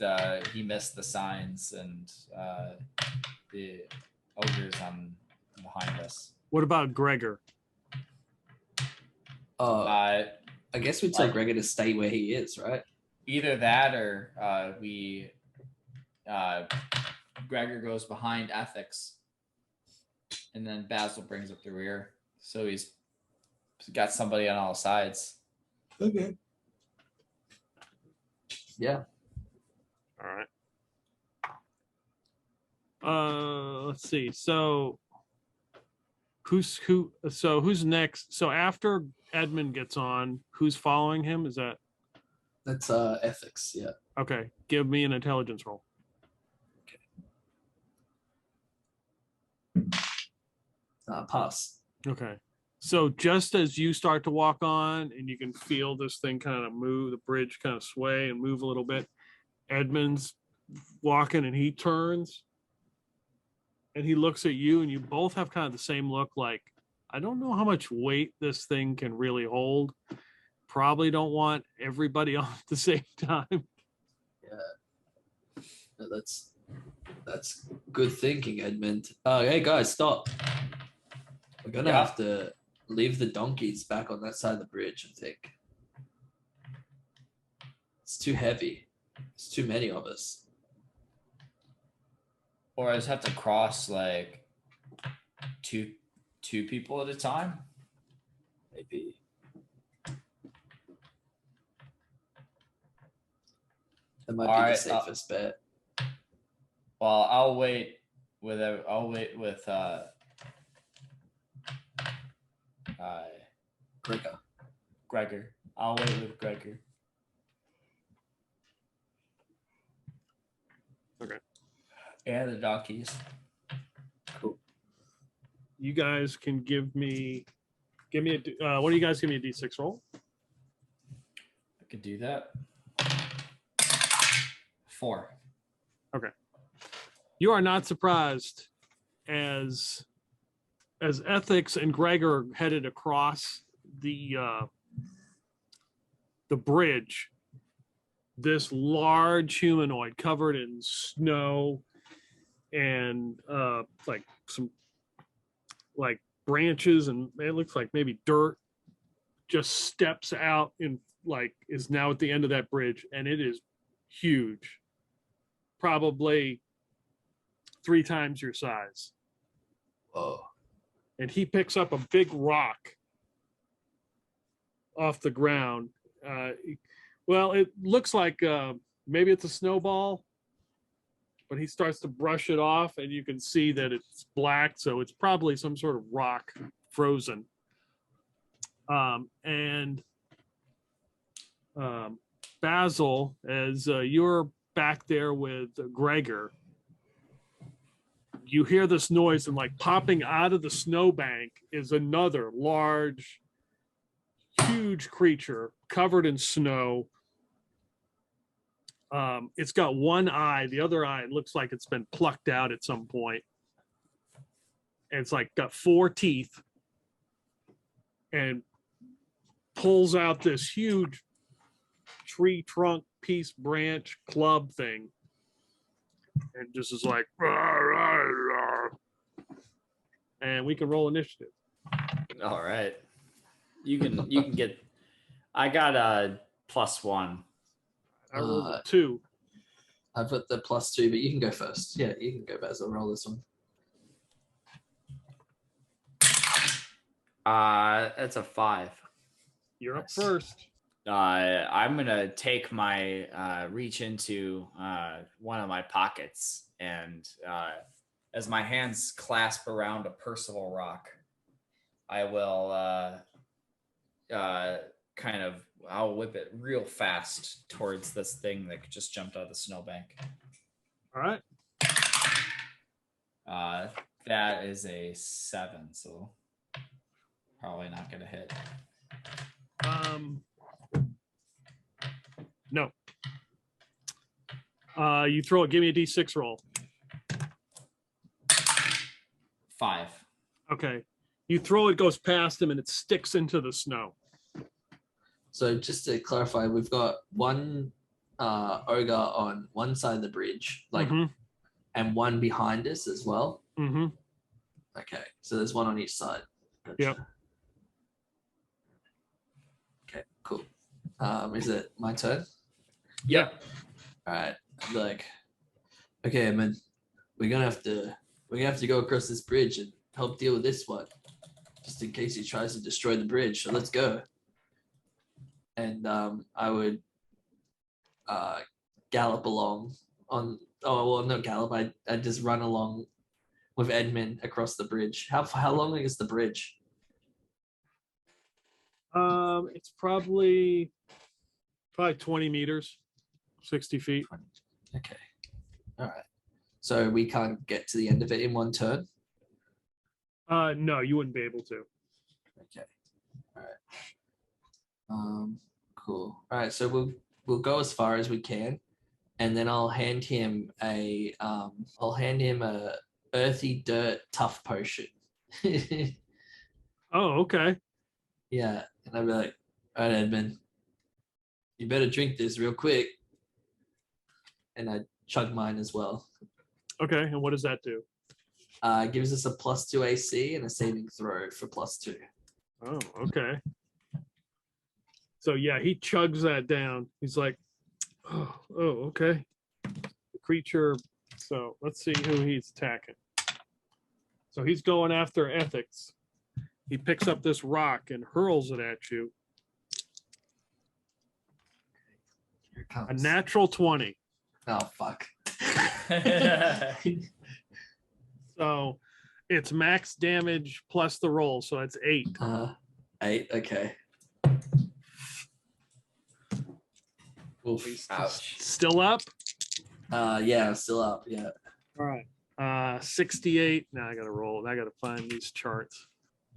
he missed the signs and the ogres on behind us. What about Gregor? I guess we'd tell like- Gregor to stay where he is, right? Either that or Gregor goes behind Ethics, and then Basil brings up the rear. So he's got somebody on all sides. Okay. Yeah. All right. Let's see. So who's next? So after Edmund gets on, who's following him? Is that That's ethics, yeah. okay? Give me an intelligence roll. Pass. Okay. So just as you start to walk on and you can feel this thing kind of move, the bridge kind of sway and move a little bit, Edmund's walking and he turns and he looks at you and you both have kind of the same look like, I don't know how much weight this thing can really hold. Probably don't want everybody on at the same time. Yeah. No, that's good thinking, Edmund. Hey guys, stop. We're gonna have to leave the donkeys back on that side of the bridge, I think. It's too heavy. It's too many of us. Or I just have to cross like two people at a time. Maybe. That might be the safest bet. Well, I'll wait with Gregor. I'll wait with Gregor. Okay. And the donkeys. Cool. You guys can give me a what do you guys give me a D6 roll? I could do that. 4. Okay. You are not surprised as Ethics and Gregor are headed across the bridge. This large humanoid covered in snow and like some like branches and it looks like maybe dirt just steps out and like is now at the end of that bridge and it is huge. Probably 3 times your size. Whoa. And he picks up a big rock off the ground. Well, it looks like maybe it's a snowball, but he starts to brush it off and you can see that it's black. So it's probably some sort of rock frozen. Basil, as you're back there with Gregor, you hear this noise and like popping out of the snowbank is another large, huge creature covered in snow. It's got one eye. The other eye looks like it's been plucked out at some point. And it's like got 4 teeth and pulls out this huge tree trunk piece branch club thing and just is like rah, rah, rah. And we can roll initiative. All right. You can get I got a +1. I rolled a 2. I've got the +2, but you can go first. Yeah, you can go, Basil. Roll this one. That's a 5. You're up Nice. first. I'm gonna take my reach into one of my pockets and as my hands clasp around a Percival rock, I will I'll whip it real fast towards this thing that just jumped out of the snowbank. All right. That is a 7, so probably not gonna hit. No. You throw it. Give me a D6 roll. 5. Okay. You throw it, goes past him, and it sticks into the snow. So just to clarify, we've got one ogre on one side of the bridge, like, and one behind us as well. Mm-hmm. Okay, so there's one on each side. Gotcha. Yep. Okay, cool. Is it my turn? Yep. All right. I'd be like, okay, man, we're gonna have to go across this bridge and help deal with this one, just in case he tries to destroy the bridge. So let's go. And I would gallop along on. Oh well, no gallop. I just run along with Edmund across the bridge. How long is the bridge? It's probably 20 meters, 60 feet. Okay. All right. So we can't get to the end of it in one turn. No, you wouldn't be able to. Okay. All right. Cool. All right. So we'll go as far as we can, and then I'll hand him a earthy dirt tough potion. Oh, okay. Yeah, and I'd be like, all right, Edmund, you better drink this real quick. And I chug mine as well. Okay, and what does that do? Gives us a +2 AC and a saving throw for +2. Oh, okay. So yeah, he chugs that down. He's like, oh, okay. The creature. So let's see who he's attacking. So he's going after Ethics. He picks up this rock and hurls it at you. Here it A comes. natural 20. Oh fuck. So it's max damage plus the roll, so that's 8. 8. Okay. Oof. Ouch. Still up? Yeah, I'm still up. Yeah. All right. 68. Now I gotta roll. I gotta find these charts.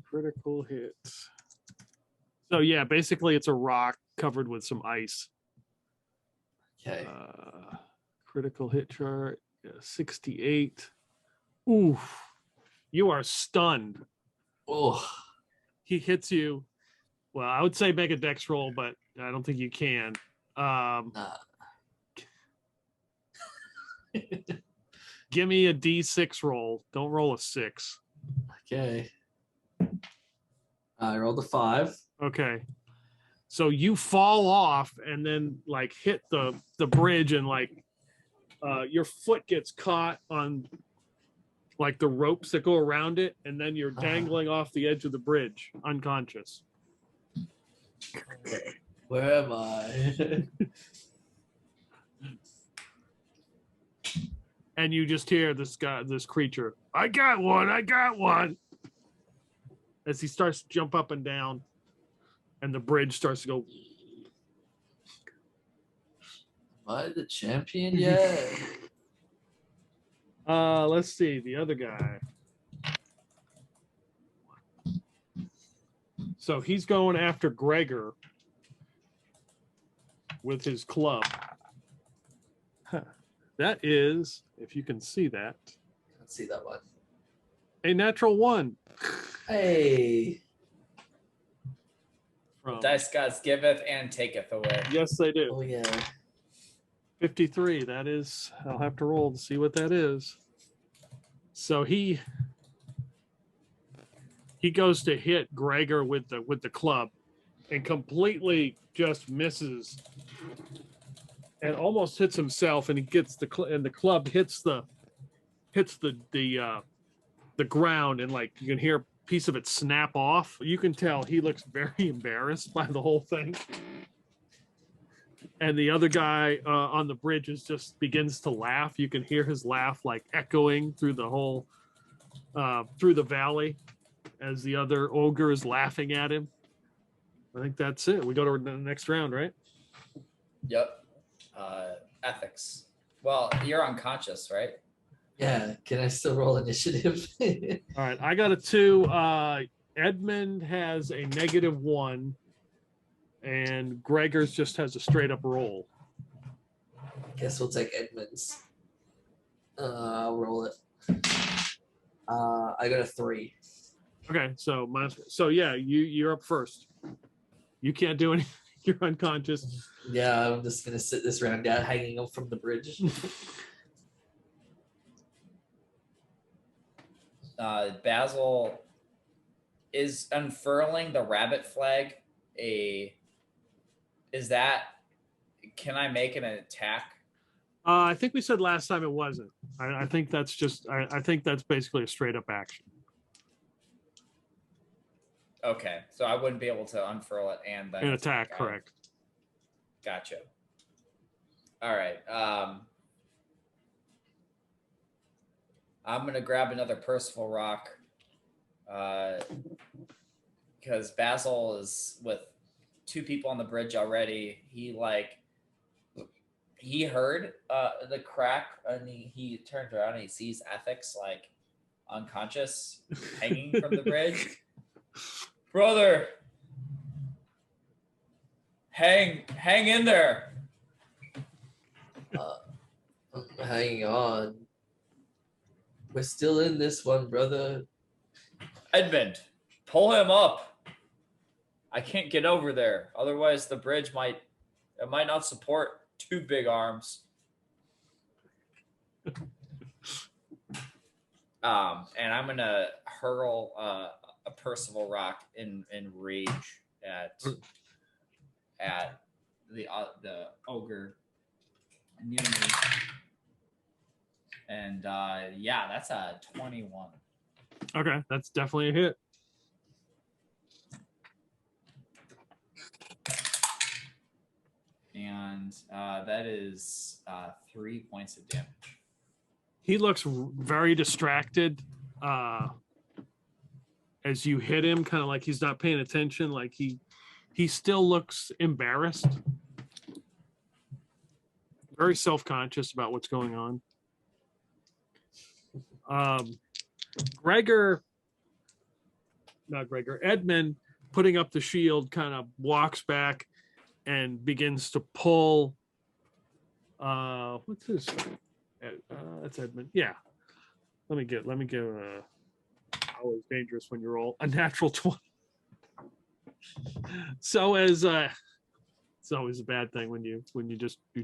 Critical hits. So yeah, basically it's a rock covered with some ice. Okay. Critical hit chart. 68. Oof. You are stunned. Oh. He hits you. Well, I would say make a dex roll, but I don't think you can. Give me a D6 roll. Don't roll a 6. Okay. I rolled a 5. Okay. So you fall off and then like hit the bridge and like your foot gets caught on like the ropes that go around it, and then you're dangling off the edge of the bridge, unconscious. Where am I? And you just hear this creature, I got one. As he starts to jump up and down, and the bridge starts to go. Am I the champion yet? Let's see the other guy. So he's going after Gregor with his club. That is, if you can see that, Let's see that one. a natural 1. Hey. From, Dice gods giveth and taketh away. yes, they do. Oh yeah. 53. That is, I'll have to roll to see what that is. So he goes to hit Gregor with the club and completely just misses and almost hits himself, and he gets the club hits the ground, and like you can hear a piece of it snap off. You can tell he looks very embarrassed by the whole thing. And the other guy on the bridge just begins to laugh. You can hear his laugh like echoing through the whole through the valley as the other ogre is laughing at him. I think that's it. We go to the next round, right? Yep. Ethics. Well, you're unconscious, right? Yeah. Can I still roll initiative? All right, I got a 2. Edmund has a -1, and Gregor's just has a straight up roll. Guess we'll take Edmonds. I'll roll it. I got a 3. Okay, so yeah, you're up first. You can't do anything. You're unconscious. Yeah, I'm just gonna sit this round out, hanging up from the bridge. Basil is unfurling the rabbit flag. Can I make an attack? I think we said last time it wasn't. I think that's just. I think that's basically a straight up action. Okay, so I wouldn't be able to unfurl it and then An attack, correct? Gotcha. All right. I'm gonna grab another Percival rock, because Basil is with two people on the bridge already. He heard the crack and he turned around and he sees Ethics like unconscious, hanging from the bridge. Brother, hang in there. Hang on. We're still in this one, brother. Edmund, pull him up. I can't get over there. Otherwise, the bridge might not support two big arms. And I'm gonna hurl a Percival rock in rage at the ogre near me. And yeah, that's a 21. Okay, that's definitely a hit. And that is 3 points of damage. He looks very distracted as you hit him, kind of like he's not paying attention. Like he still looks embarrassed, very self-conscious about what's going on. Edmund, putting up the shield, kind of walks back and begins to pull. What's this? That's Edmund. Yeah. Let me get always dangerous when you roll a natural 20. So as it's always a bad thing when you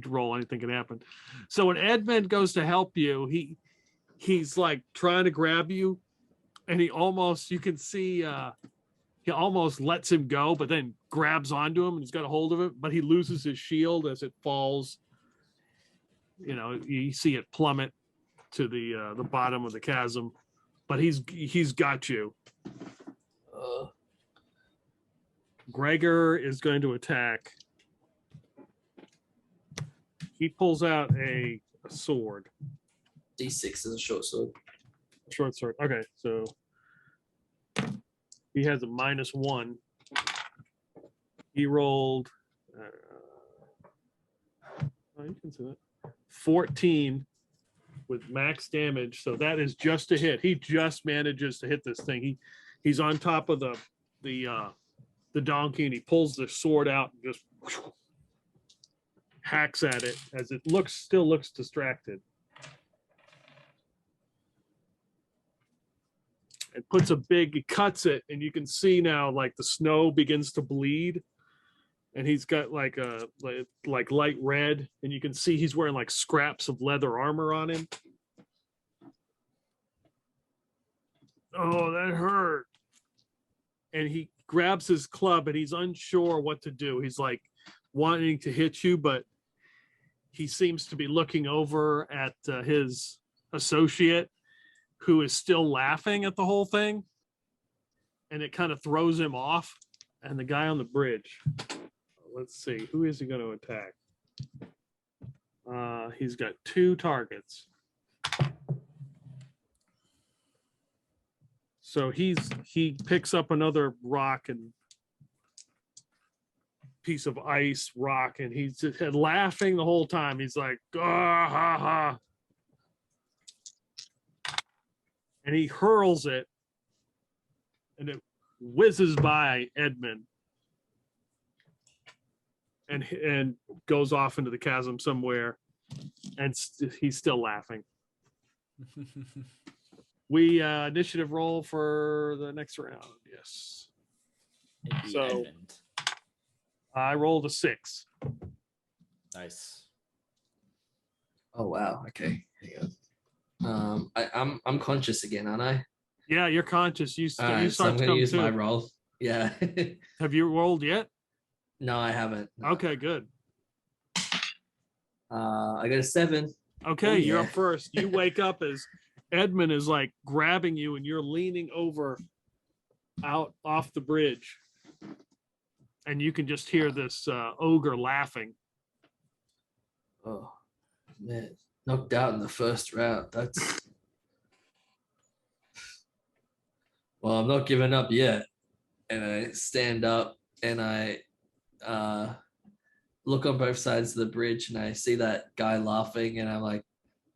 roll, anything can happen. So when Edmund goes to help you, he's like trying to grab you, and you can see he almost lets him go, but then grabs onto him and he's got a hold of it, but he loses his shield as it falls. You know, you see it plummet to the bottom of the chasm, but he's got you. Gregor is going to attack. He pulls out a sword. D6 is a short sword. Short sword. Okay, so he has a -1. He rolled. You can see that. 14 with max damage, so that is just a hit. He just manages to hit this thing. He's on top of the donkey, and he pulls the sword out and just hacks at it as it still looks distracted. It cuts it, and you can see now like the snow begins to bleed, and he's got like light red, and you can see he's wearing like scraps of leather armor on him. Oh, that hurt. And he grabs his club, and he's unsure what to do. He's like wanting to hit you, but he seems to be looking over at his associate, who is still laughing at the whole thing, and it kind of throws him off. And the guy on the bridge, let's see, who is he going to attack? He's got 2 targets. So he picks up another rock and piece of ice rock, and he's just laughing the whole time. He's like, ah, ha, ha. And he hurls it, and it whizzes by Edmund and goes off into the chasm somewhere, and he's still laughing. We initiative roll for the next round. Yes. So I rolled a 6. Nice. Oh wow. Okay. Hang on. I'm conscious again, aren't I? Yeah, you're conscious. You All you right, so start I'm to gonna come use my to. roll. Yeah. Have you rolled yet? No, I haven't. No. Okay, good. I got a 7. Okay, Oh, you're yeah. up first. You wake up as Edmund is like grabbing you, and you're leaning over out off the bridge, and you can just hear this ogre laughing. Oh man, knocked out in the first round. That's well, I'm not giving up yet. And I stand up and I look on both sides of the bridge and I see that guy laughing and I'm like,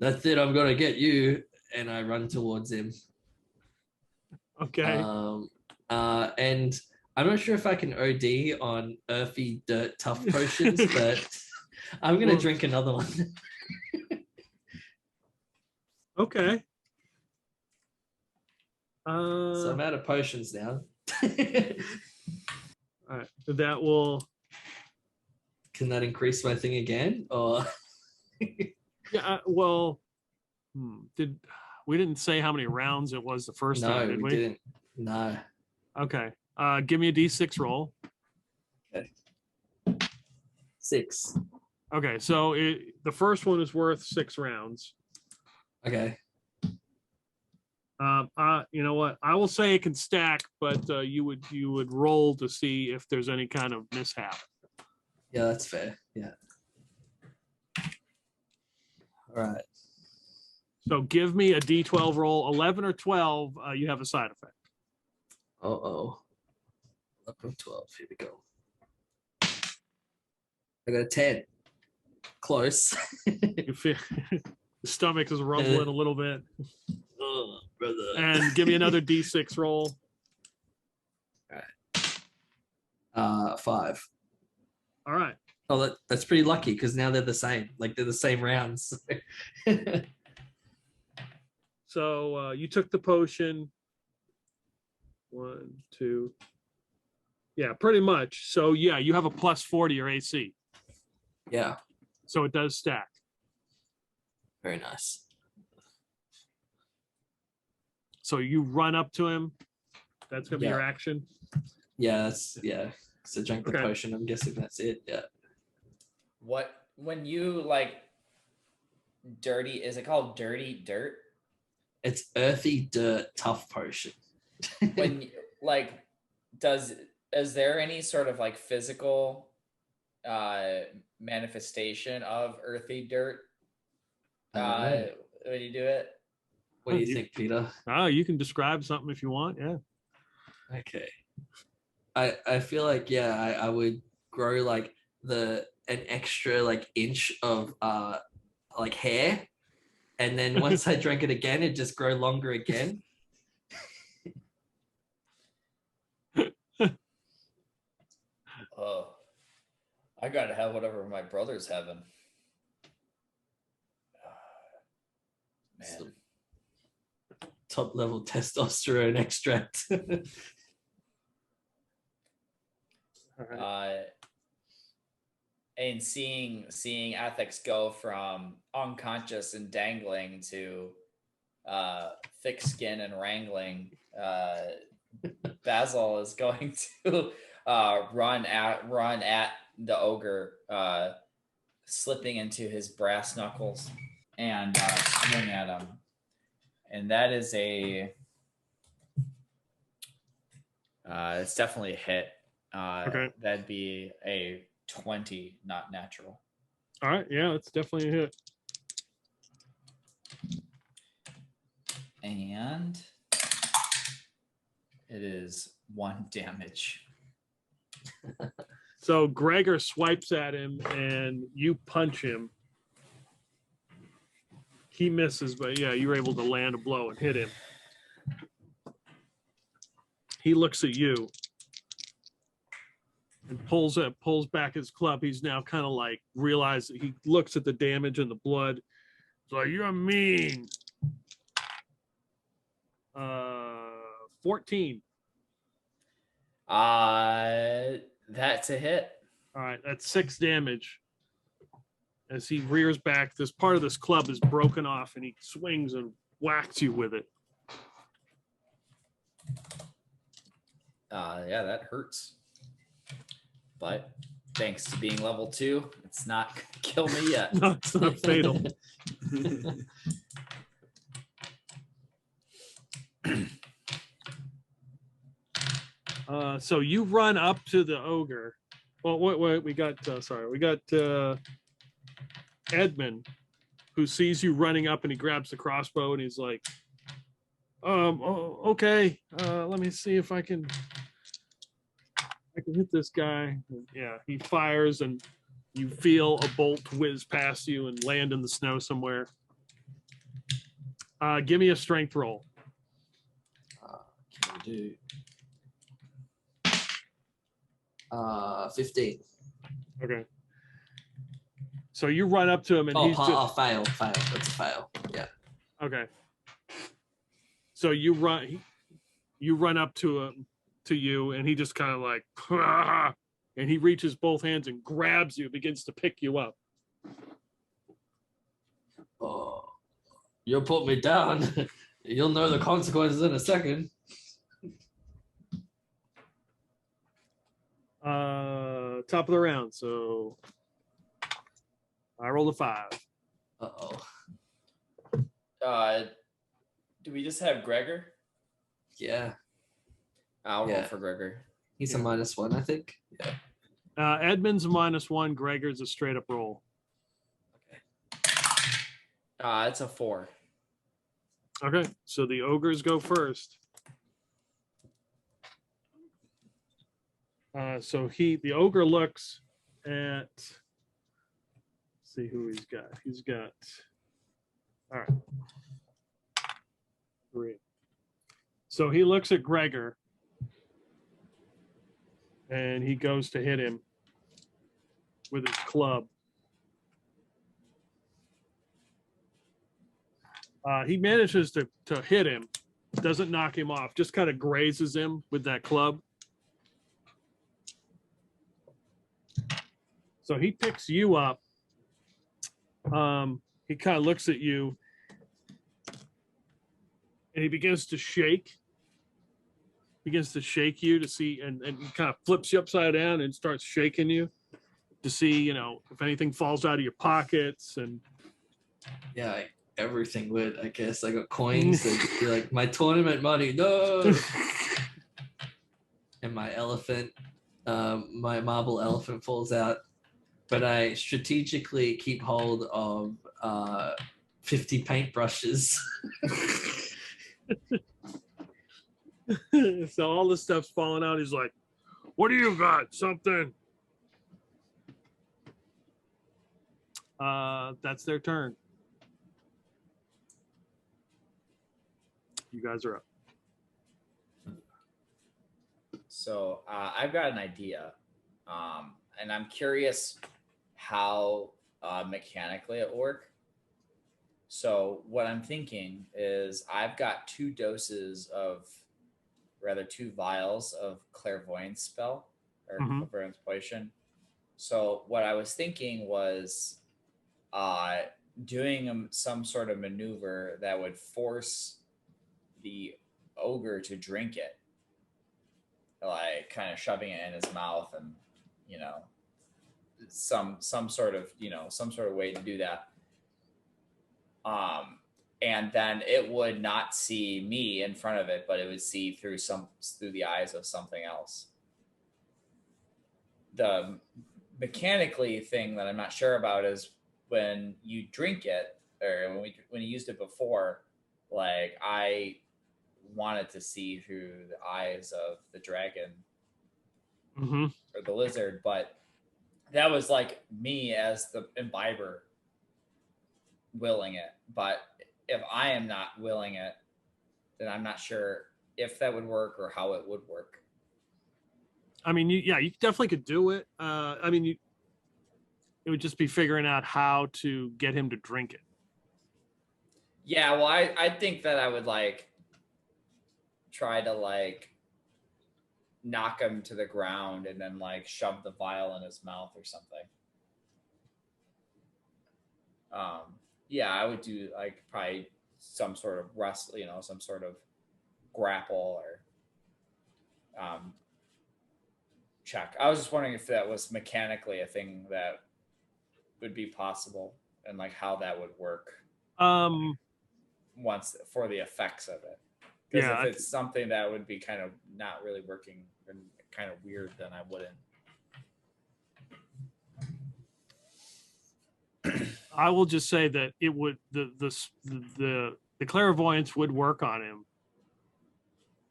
that's it, I'm gonna get you. And I run towards him. Okay. And I'm not sure if I can OD on earthy dirt tough potions, but I'm gonna drink another one. Okay. So I'm out of potions now. All right. That will. Can that increase my thing again? Or Yeah. Well, we didn't say how many rounds it was the first no, time, did we? didn't. No. Okay. Give me a D6 roll. Okay. 6. Okay, so the first one is worth 6 rounds. Okay. You know what? I will say it can stack, but you would roll to see if there's any kind of mishap. Yeah, that's fair. Yeah. All right. So give me a D12 roll. 11 or 12, you have a side effect. Uh-oh. 11 12. Here we go. I got a 10. Close. You feel the stomach is rumbling a little bit. Oh, brother. And give me another D6 roll. All right. 5. All right. Oh, that's pretty lucky because now they're the same. Like they're the same rounds. So you took the potion. 1, 2. Yeah, pretty much. So yeah, you have a plus 40 your AC. Yeah. So it does stack. Very nice. So you run up to him. That's gonna be your Yeah. action. Yeah, So drink the Okay. potion. I'm guessing that's it. Yeah. When you like dirty, is it called dirty dirt? It's earthy dirt tough potion. When like is there any sort of like physical manifestation of earthy dirt when you do it? What do you think, Peter? Oh, you can describe something if you want. Yeah. Okay. I feel like I would grow like an extra like inch of like hair, and then once I drank it again, it just grow longer again. Oh, I gotta have whatever my brother's having. Man. Some top level testosterone extract. And seeing ethics go from unconscious and dangling to thick skin and wrangling, Basil is going to run at the ogre, slipping into his brass knuckles and swing at him. And that is it's definitely a hit. Okay. That'd be a 20, not natural. All right. Yeah, it's definitely a hit. And it is 1 damage. So Gregor swipes at him and you punch him. He misses, but yeah, you were able to land a blow and hit him. He looks at you and pulls back his club. He's now kind of like realized he looks at the damage and the blood. He's like, you're mean. 14. That's a hit. All right, that's 6 damage. As he rears back, this part of this club is broken off, and he swings and whacks you with it. Yeah, that hurts. But thanks to being level 2, it's not gonna kill me yet. No, it's not fatal. So you run up to the ogre. Well, wait, we got Edmund, who sees you running up, and he grabs the crossbow, and he's like, okay, let me see if I can hit this guy. Yeah, he fires, and you feel a bolt whiz past you and land in the snow somewhere. Give me a strength roll. Can I do 15. Okay. So you run up to him, and he's just... fail. That's a fail. Yeah. Okay. So you run up to him, to you, and he just kind of like, and he reaches both hands and grabs you, begins to pick you up. Oh, you'll put me down. You'll know the consequences in a second. Top of the round. So I rolled a 5. Uh-oh. Do we just have Gregor? Yeah. I'll roll for Gregor. He's a -1, I think. Yeah. Edmund's a -1. Gregor's a straight up roll. It's a 4. Okay, so the ogres go first. So the ogre looks at, let's see who he's got. He's got, all right, 3. So he looks at Gregor, and he goes to hit him with his club. He manages to hit him, doesn't knock him off, just kind of grazes him with that club. So he picks you up. He kind of looks at you, and he begins to shake. Begins to shake you to see, and he kind of flips you upside down and starts shaking you to see, if anything falls out of your pockets. And yeah, everything would. I guess I got coins. And be like, my tournament money, no. And my elephant, my marble elephant falls out. But I strategically keep hold of 50 paintbrushes. So all this stuff's falling out. He's like, what do you got? Something. That's their turn. You guys are up. So I've got an idea. And I'm curious how mechanically it work. So what I'm thinking is I've got 2 vials of clairvoyance spell or clairvoyance potion. So what I was thinking was doing some sort of maneuver that would force the ogre to drink it, like kind of shoving it in his mouth, and some sort of way to do that. And then it would not see me in front of it, but it would see through the eyes of something else. The mechanically thing that I'm not sure about is when you drink it, or when you used it before, like I wanted to see through the eyes of the dragon or the lizard, but that was like me as the imbiber willing it. But if I am not willing it, then I'm not sure if that would work or how it would work. I mean, you definitely could do it. It would just be figuring out how to get him to drink it. Yeah, well, I think that I would try to knock him to the ground and then like shove the vial in his mouth or something. Yeah, I would do like probably some sort of wrestle, some sort of grapple or check. I was just wondering if that was mechanically a thing that would be possible and like how that would work once for the effects of it. Because if it's something that would be kind of not really working and kind of weird, then I wouldn't. I will just say that it would the clairvoyance would work on him.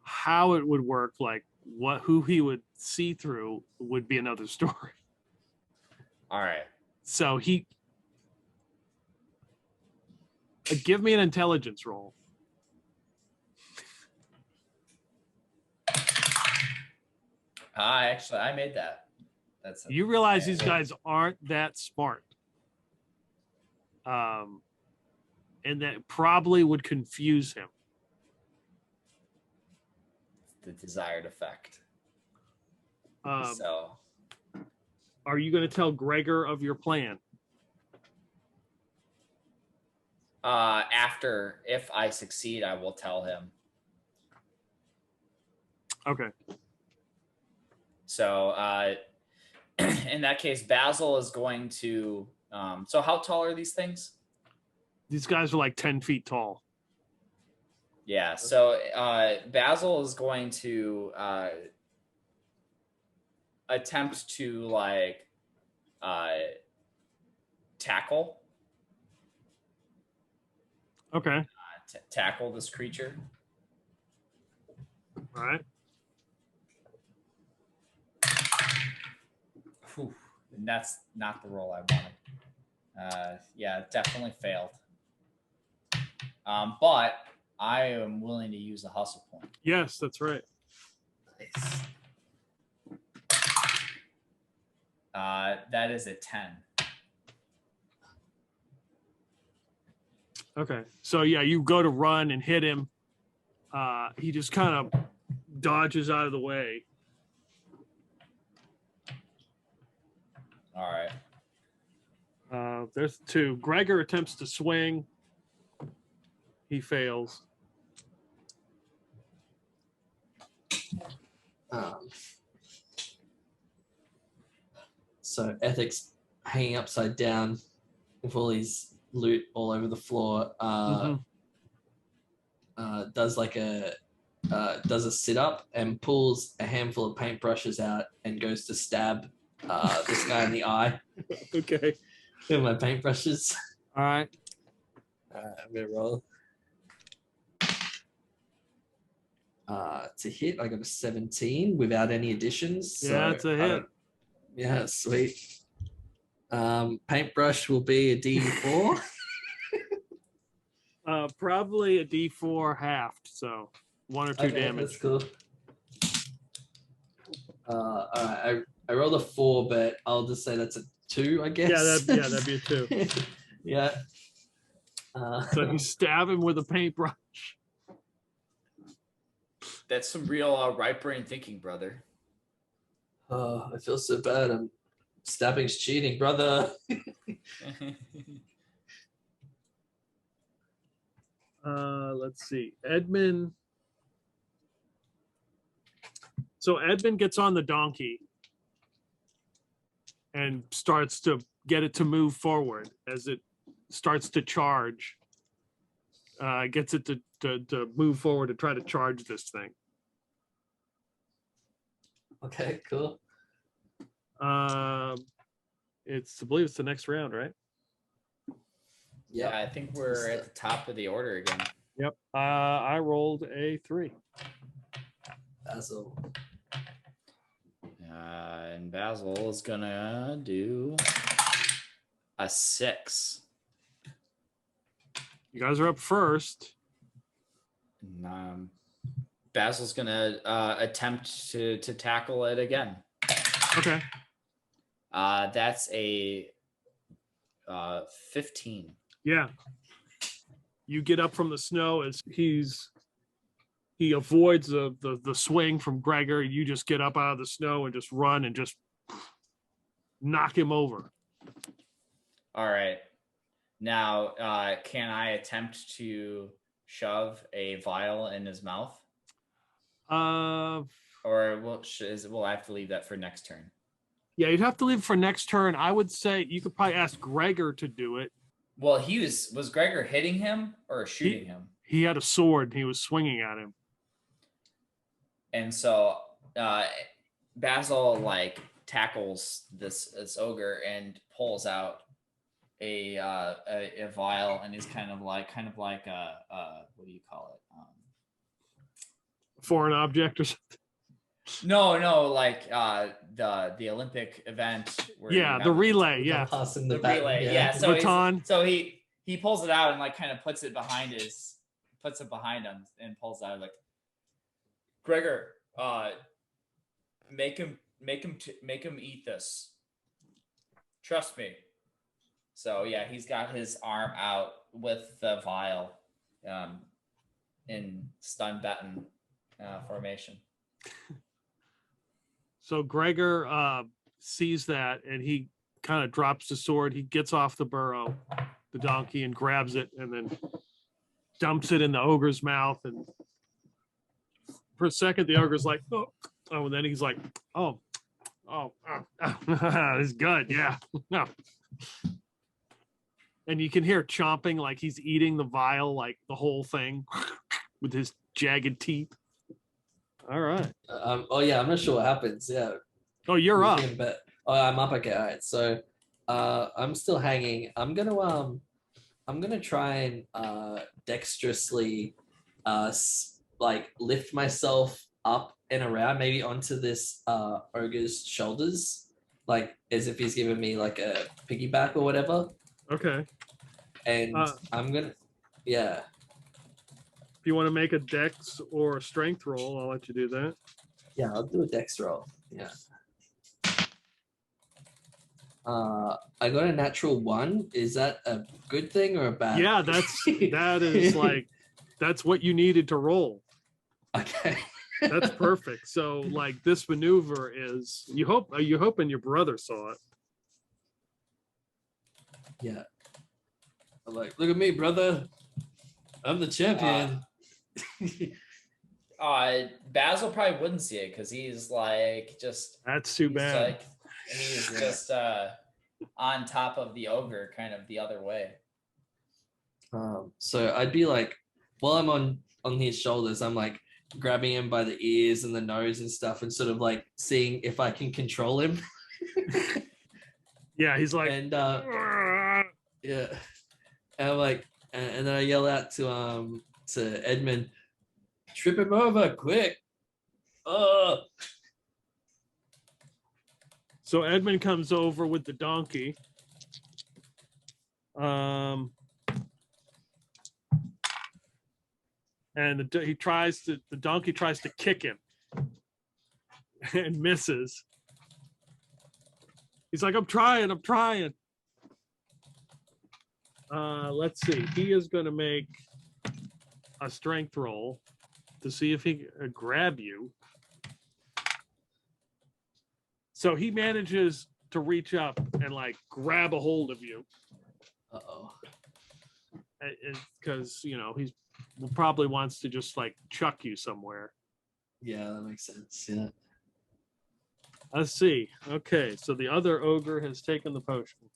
How it would work, like who he would see through, would be another story. All right. So give me an intelligence roll. Actually, I made that. You realize these guys aren't that smart. And that probably would confuse him. The desired effect. So, are you going to tell Gregor of your plan? After, if I succeed, I will tell him. Okay. So, in that case, Basil is going to. So, how tall are these things? These guys are like 10 feet tall. Yeah. So, Basil is going to attempt to like tackle. Okay. Tackle this creature. All right. Whew. And that's not the roll I wanted. Yeah, definitely failed. But I am willing to use a hustle point. Yes, that's right. Nice. That is a 10. Okay. So yeah, you go to run and hit him. He just kind of dodges out of the way. All right. There's 2. Gregor attempts to swing. He fails. So Ethics hanging upside down with all his loot all over the floor. Does like does a sit up and pulls a handful of paintbrushes out and goes to stab this guy in the eye. Okay. With my paintbrushes. All right. I'm gonna roll. To hit, I got a 17 without any additions. Yeah, it's a hit. Yeah, sweet. Paintbrush will be a D4. Probably a D4 halved, so 1 or 2 damage. That's cool. All right, I rolled a 4, but I'll just say that's a 2, I guess. That'd be a 2. Yeah. So you stab him with a paintbrush. That's some real right brain thinking, brother. Oh, I feel so bad. Stabbing's cheating, brother. Let's see. Edmund. So Edmund gets on the donkey and starts to get it to move forward as it starts to charge. Gets it to move forward to try to charge this thing. Okay, cool. I believe it's the next round, right? Yeah, I think we're at the top of the order again. Yep. I rolled a 3. Basil. And Basil is gonna do a 6. You guys are up first. And, Basil's gonna attempt to tackle it again. Okay. That's a 15. Yeah. You get up from the snow as he's he avoids the swing from Gregor. You just get up out of the snow and just run and just knock him over. All right. Now, can I attempt to shove a vial in his mouth? Or will I have to leave that for next turn? Yeah, you'd have to leave for next turn. I would say you could probably ask Gregor to do it. Well, was Gregor hitting him or shooting him? He had a sword. He was swinging at him. And so Basil like tackles this ogre and pulls out a vial, and he's kind of like a what do you call it? Foreign object or something. No, like the Olympic event. Where the relay. Yeah, passing the relay. Yeah, so baton. So he pulls it out and like kind of puts it behind him and pulls it out like, Gregor, make him eat this. Trust me. So yeah, he's got his arm out with the vial, in stun baton formation. So Gregor sees that, and he kind of drops the sword. He gets off the burro, the donkey, and grabs it, and then dumps it in the ogre's mouth. And for a second, the ogre's like, oh, and then he's like, oh, it's good, yeah. No. And you can hear chomping like he's eating the vial, like the whole thing with his jagged teeth. All right. Oh yeah, I'm not sure what happens. Yeah. Oh, you're up. Oh, I'm up. Okay. All right. So, I'm still hanging. I'm gonna try and dexterously, like lift myself up and around, maybe onto this ogre's shoulders, like as if he's giving me like a piggyback or whatever. Okay. And I'm gonna, yeah. If you want to make a dex or a strength roll, I'll let you do that. Yeah, I'll do a dex roll. Yeah. I got a natural 1. Is that a good thing or a bad? Yeah, that is like, that's what you needed to roll. Okay. That's perfect. So like this maneuver is, you're hoping your brother saw it. Yeah. I'm like, look at me, brother. I'm the champion. Basil probably wouldn't see it because he's like just. That's too bad. Like, he's just on top of the ogre, kind of the other way. So I'd be like, while I'm on his shoulders, I'm like grabbing him by the ears and the nose and stuff, and sort of like seeing if I can control him. Yeah, he's like, and yeah, and I'm like, and then I yell out to Edmund, trip him over quick. So Edmund comes over with the donkey. And the donkey tries to kick him and misses. He's like, I'm trying. Let's see. He is going to make a strength roll to see if he can grab you. So he manages to reach up and like grab a hold of you. Uh-oh. Because, he's probably wants to just like chuck you somewhere. Yeah, that makes sense. Yeah. Let's see. Okay, so the other ogre has taken the potion.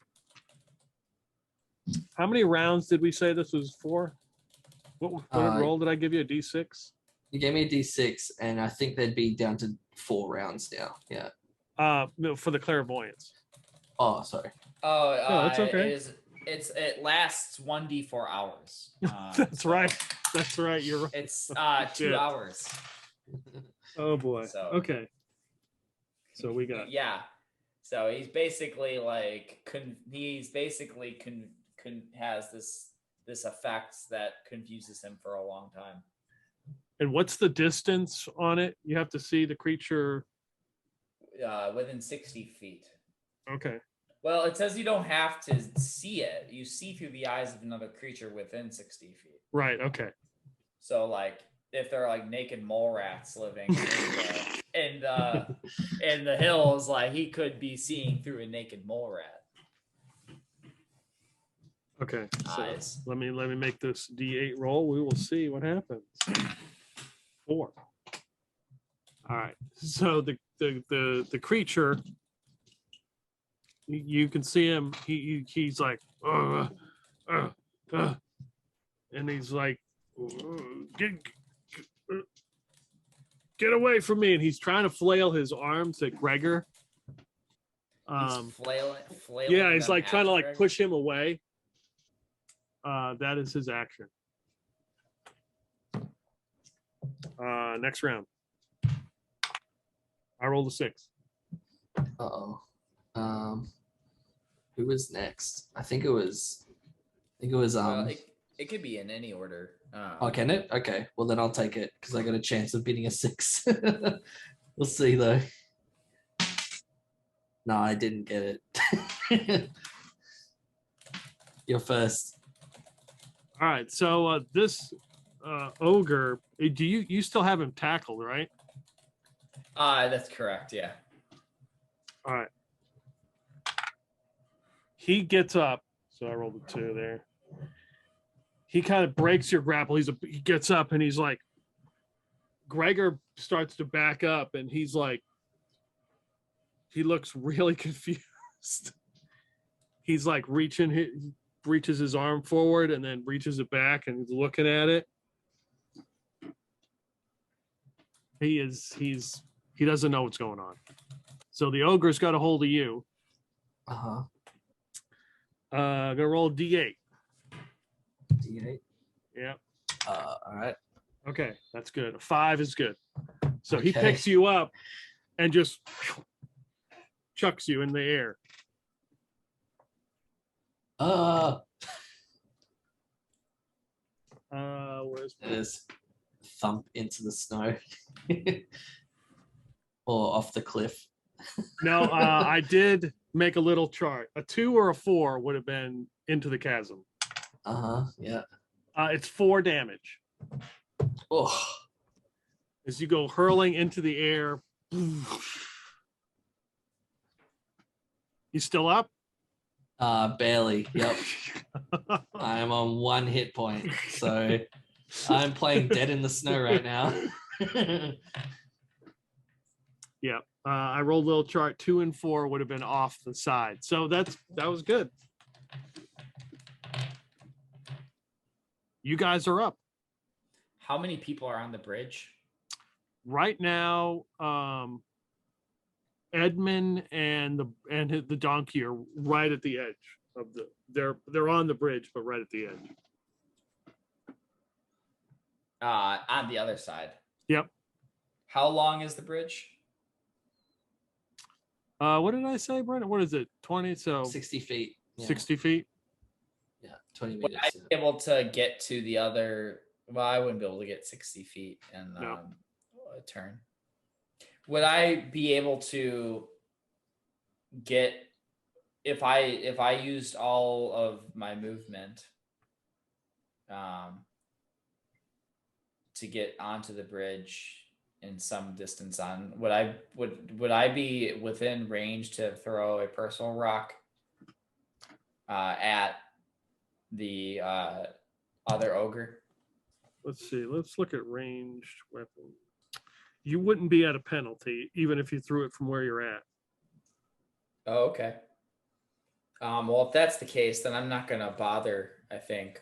How many rounds did we say this was for? What roll did I give you? A D6? You gave me a D6, and I think they'd be down to 4 rounds now. Yeah. No, for the clairvoyance. Oh, sorry. Oh, no, that's okay. It lasts 1d4 hours. That's right. That's right. You're right. It's 2 hours. Oh boy. So, okay. So we got. Yeah. So he's basically like has this effect that confuses him for a long time. And what's the distance on it? You have to see the creature. Within 60 feet. Okay. Well, it says you don't have to see it. You see through the eyes of another creature within 60 feet. Right. Okay. So, like, if there are like naked mole rats living in the hills, like he could be seeing through a naked mole rat. Okay, so Eyes. let me make this D8 roll. We will see what happens. 4. All right. So the creature, you can see him. He's like, and he's like, get away from me! And he's trying to flail his arms at Gregor. He's flailing. Yeah, he's them like trying at to like Greg. push him away. That is his action. Next round. I rolled a 6. Uh-oh. Who was next? I think it was Well, it could be in any order. Oh, can it? Okay. Well, then I'll take it because I got a chance of beating a 6. We'll see though. No, I didn't get it. You're first. All right. So this ogre, do you still have him tackled, right? That's correct. Yeah. All right. He gets up. So I rolled a 2 there. He kind of breaks your grapple. He gets up and he's like, Gregor starts to back up and he's like, he looks really confused. He's like reaches his arm forward and then reaches it back and he's looking at it. He doesn't know what's going on. So the ogre's got a hold of you. Uh-huh. Gonna roll a D8. D8. Yeah. All right. Okay, that's good. A 5 is good. So he Okay. picks you up and just chucks you in the air. Where's There's thump into the snow. Or off the cliff. No, I did make a little chart. A 2 or a 4 would have been into the chasm. Uh-huh. Yeah. It's 4 damage. Oh. As you go hurling into the air. You still up? Barely. Yep. I am on 1 hit point. So I'm playing dead in the snow right now. Yeah. I rolled a little chart. 2 and 4 would have been off the side. So that was good. You guys are up. How many people are on the bridge? Right now, Edmund and the donkey are right at the edge of they're on the bridge, but right at the edge. On the other side. Yep. How long is the bridge? What did I say, Brendan? What is it? 20? So 60 feet. Yeah. 60 feet. Yeah, 20 Would meters. I be able to get to the other? Well, I wouldn't be able to get 60 feet in No. a turn. Would I be able to get if I used all of my movement to get onto the bridge in some distance on? Would I be within range to throw a personal rock at the other ogre? Let's see. Let's look at ranged weapon. You wouldn't be at a penalty even if you threw it from where you're at. Oh, okay. Well, if that's the case, then I'm not gonna bother, I think.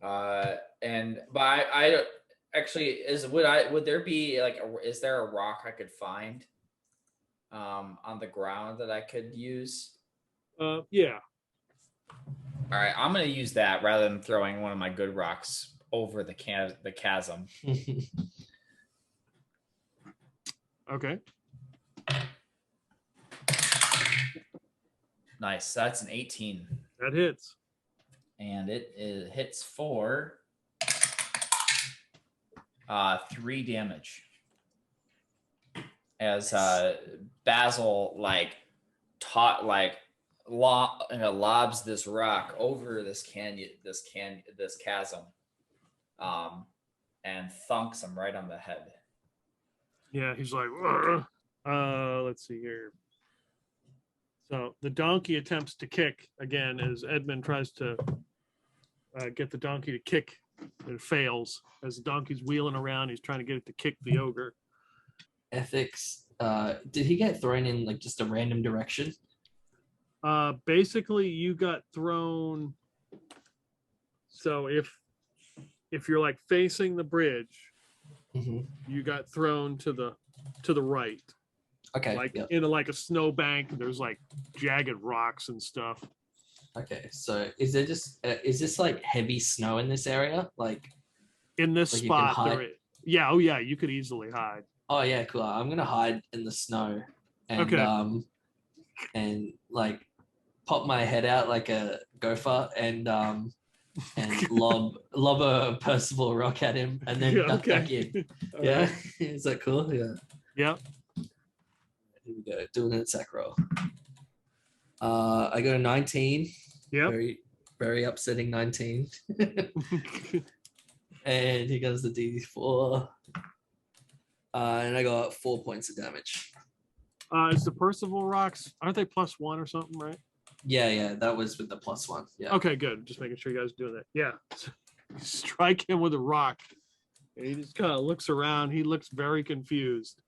But I actually would there be like is there a rock I could find on the ground that I could use? Yeah. All right, I'm gonna use that rather than throwing one of my good rocks over the chasm. Okay. Nice. That's an 18. That hits. And it hits for 3 damage. As Basil lobs this rock over this chasm. and thunks him right on the head. Yeah, he's like, let's see here. So the donkey attempts to kick again as Edmund tries to get the donkey to kick. It fails as the donkey's wheeling around. He's trying to get it to kick the ogre. Ethics. Did he get thrown in like just a random direction? Basically, you got thrown. So if you're like facing the bridge, you got thrown to the right. Okay. Like in like a snowbank. There's like jagged rocks and stuff. Okay. So is there just is this like heavy snow in this area? Like in this like spot, yeah. Oh yeah, you could easily hide. Oh yeah, cool. I'm gonna hide in the snow and and like pop my head out like a gopher and lob a Percival rock at him and then duck back in. Yeah, is that cool? Yeah. Yep. Here we go. Doing an attack roll. I got a 19. Yep. Very, very upsetting 19. And here goes the D4. And I got 4 points of damage. Is the Percival rocks, aren't they +1 or something, right? Yeah, that was with the +1. Yeah. Okay, good. Just making sure you guys are doing that. Yeah. Strike him with a rock. And he just kind of looks around. He looks very confused.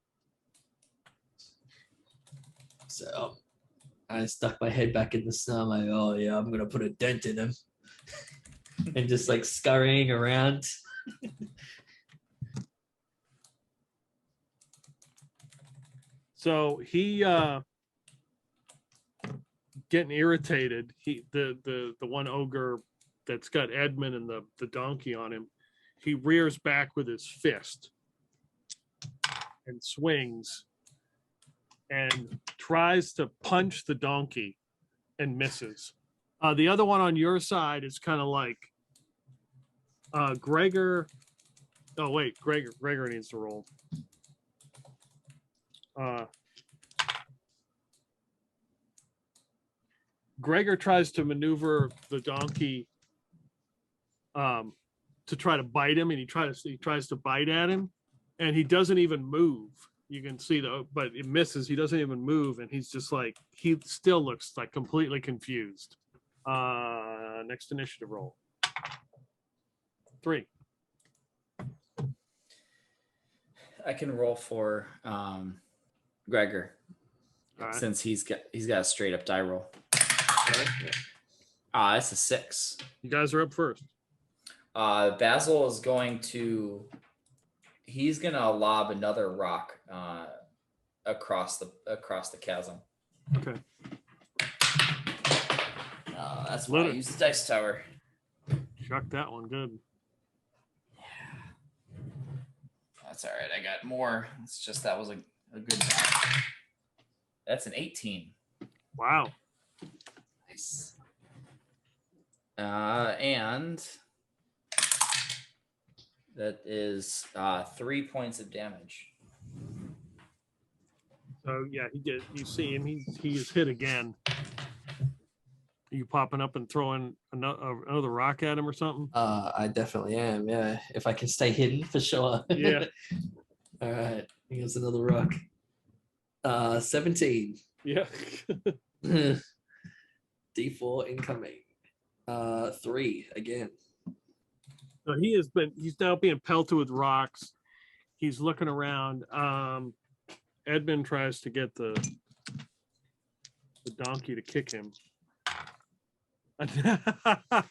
So I stuck my head back in the snow. I'm like, oh yeah, I'm gonna put a dent in him. And just like scurrying around. So he getting irritated. The one ogre that's got Edmund and the donkey on him, he rears back with his fist and swings and tries to punch the donkey and misses. The other one on your side is kind of like Gregor. Oh wait, Gregor needs to roll. Gregor tries to maneuver the donkey to try to bite him, and he tries to bite at him, and he doesn't even move. You can see but it misses. He doesn't even move, and he's just like, he still looks like completely confused. Next initiative roll. 3. I can roll for Gregor, All right. since he's got a straight up die roll. It's a 6. You guys are up first. Basil is going to lob another rock across the chasm. Okay. That's why I use the dice tower. Chuck that one good. That's all right. I got more. It's just that was a good rock. That's an 18. Wow. Nice. And that is 3 points of damage. So yeah, he did. You see him. He is hit again. Are you popping up and throwing another rock at him or something? I definitely am. Yeah, if I can stay hidden for sure. Yeah. All right. Here's another rock. 17. Yeah. D4 incoming. 3 again. So he's now being pelted with rocks. He's looking around. Edmund tries to get the donkey to kick him.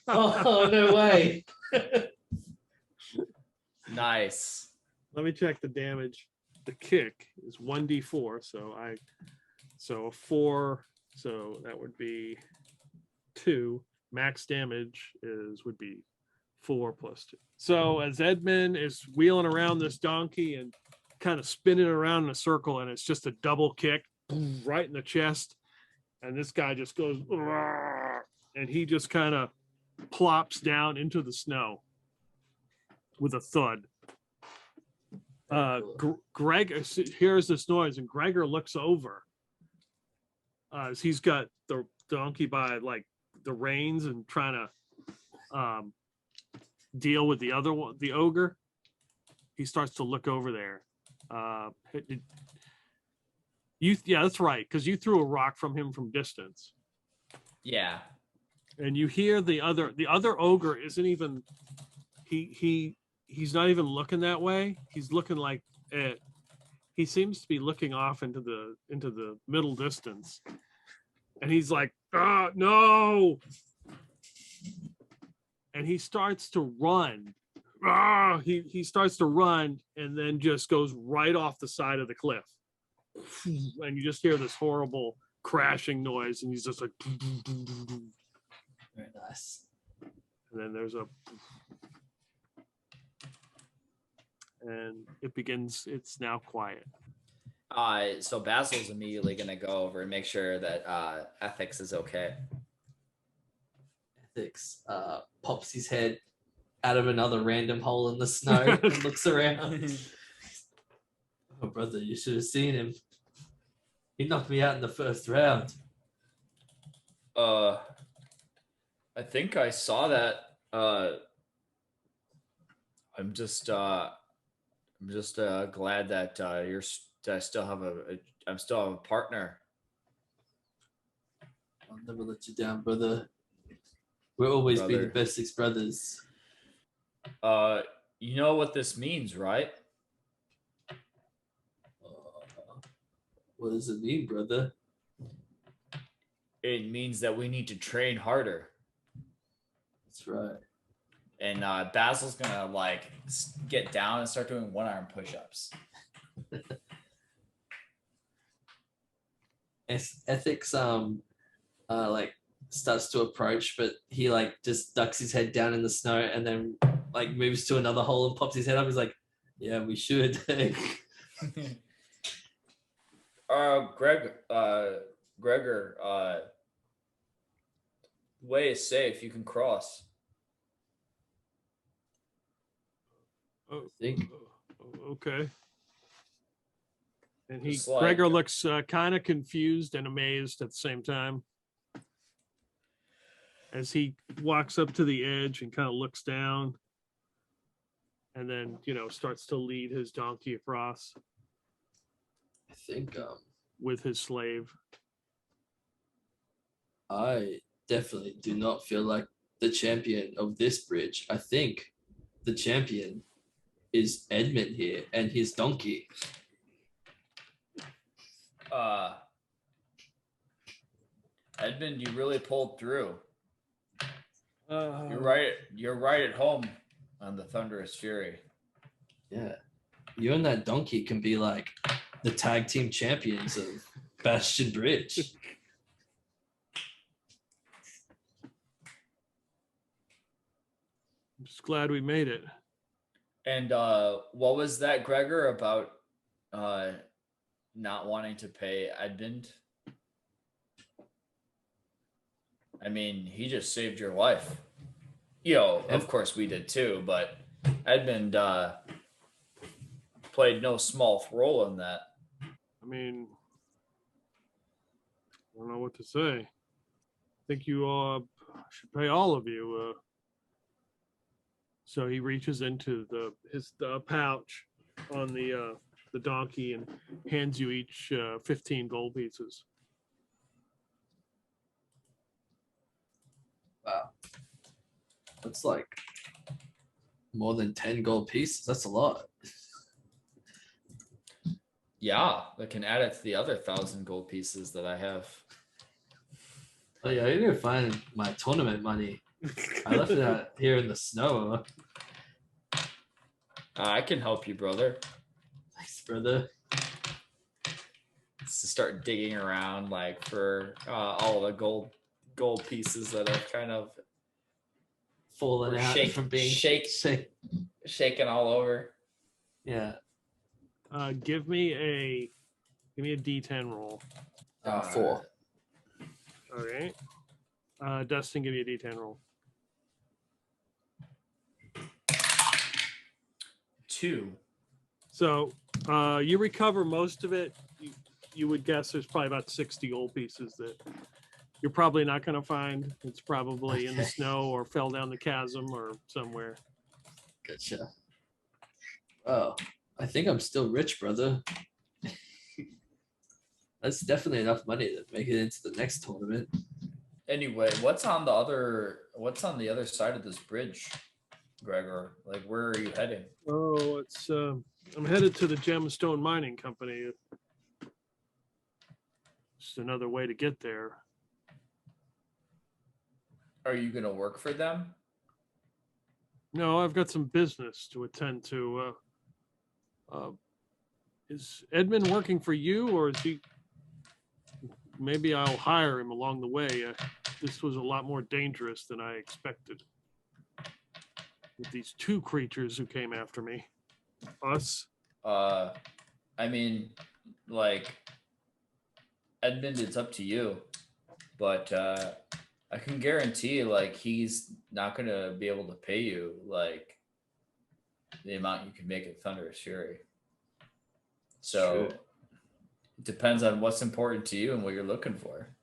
Oh, no way. Nice. Let me check the damage. The kick is 1d4, so a 4, so that would be 2. Max damage would be 4 plus 2. So as Edmund is wheeling around this donkey and kind of spinning around in a circle, and it's just a double kick right in the chest, and this guy just goes, and he just kind of plops down into the snow with a thud. Greg hears this noise, and Gregor looks over as he's got the donkey by like the reins and trying to deal with the other one, the ogre. he starts to look over there. Yeah, that's right, because you threw a rock from him from distance. Yeah. And you hear the other ogre isn't even he's not even looking that way. He's looking like he seems to be looking off into the middle distance. And he's like, no. And he starts to run. He starts to run and then just goes right off the side of the cliff. And you just hear this horrible crashing noise, and he's just like, Very nice. and then there's and it begins. It's now quiet. So Basil's immediately gonna go over and make sure that Ethics is okay. Ethics pops his head out of another random hole in the snow and looks around. Oh, brother, you should have seen him. He knocked me out in the first round. I think I saw that. I'm just glad that I still have I'm still have a partner. I'll never let you down, brother. We'll always be the Brother. Bessex brothers. You know what this means, right? What does it mean, brother? It means that we need to train harder. That's right. And Basil's gonna like get down and start doing 1-arm push-ups. Ethics like starts to approach, but he like just ducks his head down in the snow and then like moves to another hole and pops his head up. He's like, yeah, we should. Gregor, the way is safe. You can cross. think. Okay. And Just like- Gregor looks kind of confused and amazed at the same time as he walks up to the edge and kind of looks down and then, starts to lead his donkey across I think with his slave. I definitely do not feel like the champion of this bridge. I think the champion is Edmund here and his donkey. Edmund, you really pulled through. Uh, You're right at home on the Thunderous Fury. Yeah. You and that donkey can be like the tag team champions of Bastion Bridge. I'm just glad we made it. And what was that, Gregor, about not wanting to pay Edmund? I mean, he just saved your life. Of course we did too, but Edmund played no small role in that. I mean, I don't know what to say. I think you should pay all of you. So he reaches into his pouch on the donkey and hands you each 15 gold pieces. Wow. That's like more than 10 gold pieces. That's a lot. Yeah, that can add it to the other 1,000 gold pieces that I have. Oh yeah, I need to find my tournament money. I left it out here in the snow. I can help you, brother. Thanks, brother. To start digging around like for all the gold pieces that are kind of Falling out from being shaken all over. Yeah. Give me a D10 roll. 4. All right. Dustin, give me a D10 roll. 2. So you recover most of it. You would guess there's probably about 60 gold pieces that you're probably not going to find. It's probably in the snow or fell down the chasm or somewhere. Gotcha. Oh, I think I'm still rich, brother. That's definitely enough money to make it into the next tournament. Anyway, what's on the other side of this bridge, Gregor? Like, where are you heading? Oh, it's I'm headed to the Gemstone Mining Company. Just another way to get there. Are you gonna work for them? No, I've got some business to attend to. Is Edmund working for you, or is he? Maybe I'll hire him along the way. This was a lot more dangerous than I expected. With these two creatures who came after me. Us. I mean, like, Edmund, it's up to you, but I can guarantee, like, he's not gonna be able to pay you like the amount you can make at Thunderous Fury. So Sure. it depends on what's important to you and what you're looking for.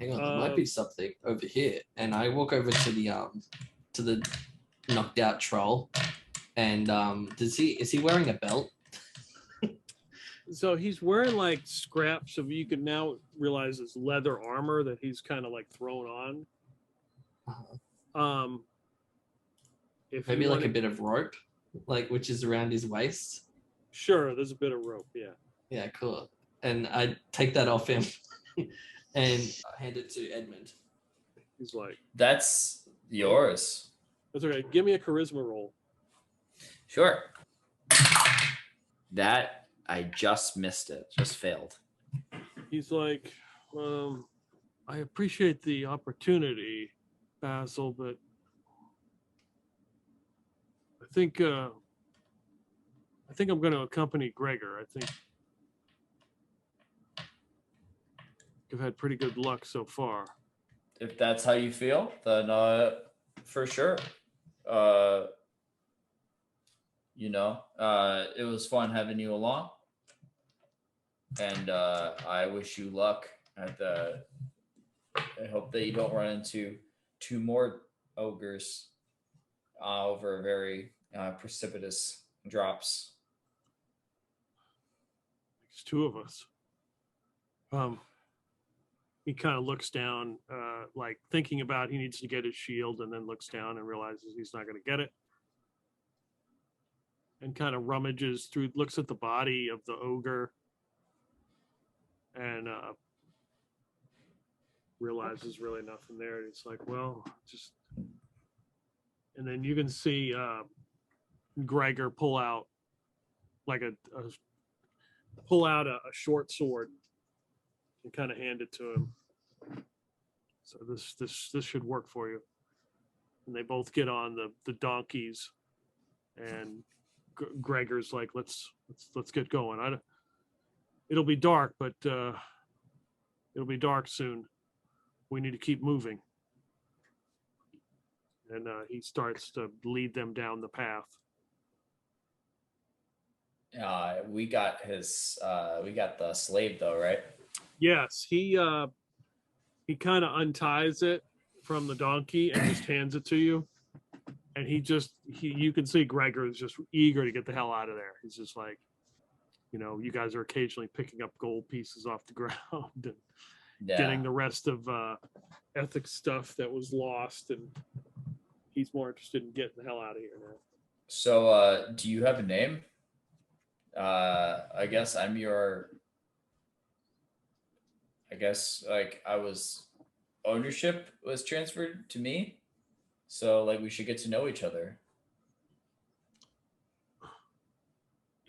Hang on, there might be something over here. And I walk over to the knocked out troll. And is he wearing a belt? So he's wearing like scraps of, you can now realize it's leather armor that he's kind of like thrown on. Uh-huh. If Maybe like a bit of rope, like which is around his waist. Sure, there's a bit of rope, yeah. Yeah, cool. And I take that off him and hand it to Edmund. He's like, That's yours. that's okay. Give me a charisma roll. Sure. That I just missed it. Just failed. He's like, I appreciate the opportunity, Basil, but I think I'm going to accompany Gregor. I think I've had pretty good luck so far. If that's how you feel, then for sure. It was fun having you along. And I wish you luck I hope that you don't run into two more ogres over very precipitous drops. It's two of us. He kind of looks down, like thinking about he needs to get his shield, and then looks down and realizes he's not going to get it. And kind of rummages through, looks at the body of the ogre, and realizes really nothing there. And it's like, well, just. And then you can see Gregor pull out like a short sword and kind of hand it to him. So this should work for you. And they both get on the donkeys, and Gregor's like, let's get going. It'll be dark, but it'll be dark soon. We need to keep moving. And he starts to lead them down the path. We got the slave though, right? Yes, he kind of unties it from the donkey and just hands it to you. And you can see Gregor is just eager to get the hell out of there. He's just like, you guys are occasionally picking up gold pieces off the ground and getting the rest of ethics stuff that was lost, and he's more interested in getting the hell out of here now. So do you have a name? I guess ownership was transferred to me, so like we should get to know each other.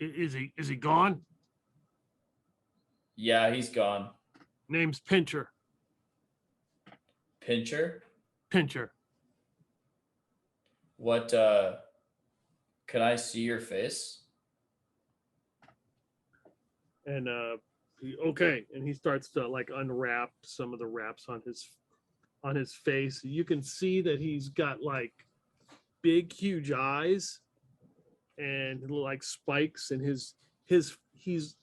Is he gone? Yeah, he's gone. Name's Pincher. Pincher? Pincher. What can I see your face? And okay, and he starts to like unwrap some of the wraps on his face. You can see that he's got like big huge eyes and like spikes, and he's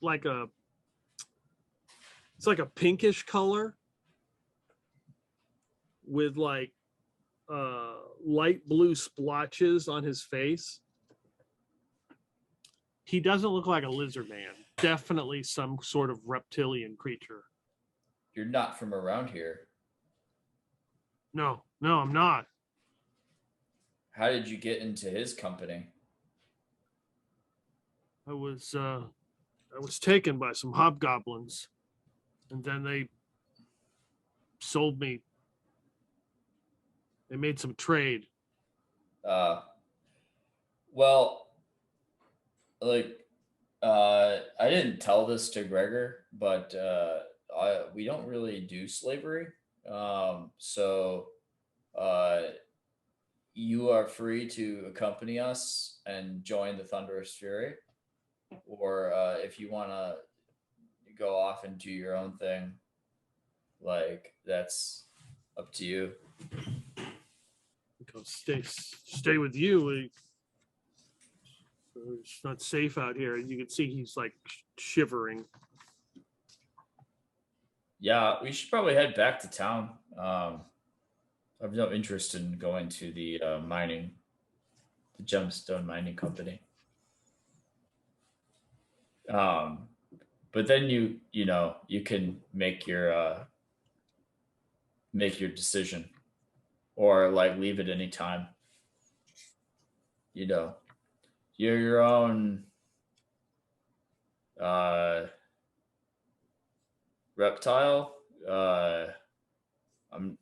like it's like a pinkish color with like light blue splotches on his face, he doesn't look like a lizard man. Definitely some sort of reptilian creature. You're not from around here. No, I'm not. How did you get into his company? I was taken by some hobgoblins, and then they sold me. They made some trade. Well, like, I didn't tell this to Gregor, but we don't really do slavery. So you are free to accompany us and join the Thunderous Fury, or if you want to go off and do your own thing, like that's up to you. Because stay with you. It's not safe out here. You can see he's like shivering. Yeah, we should probably head back to town. I have no interest in going to the gemstone mining company. But then you can make your decision, or like leave at any time. You're your own reptile.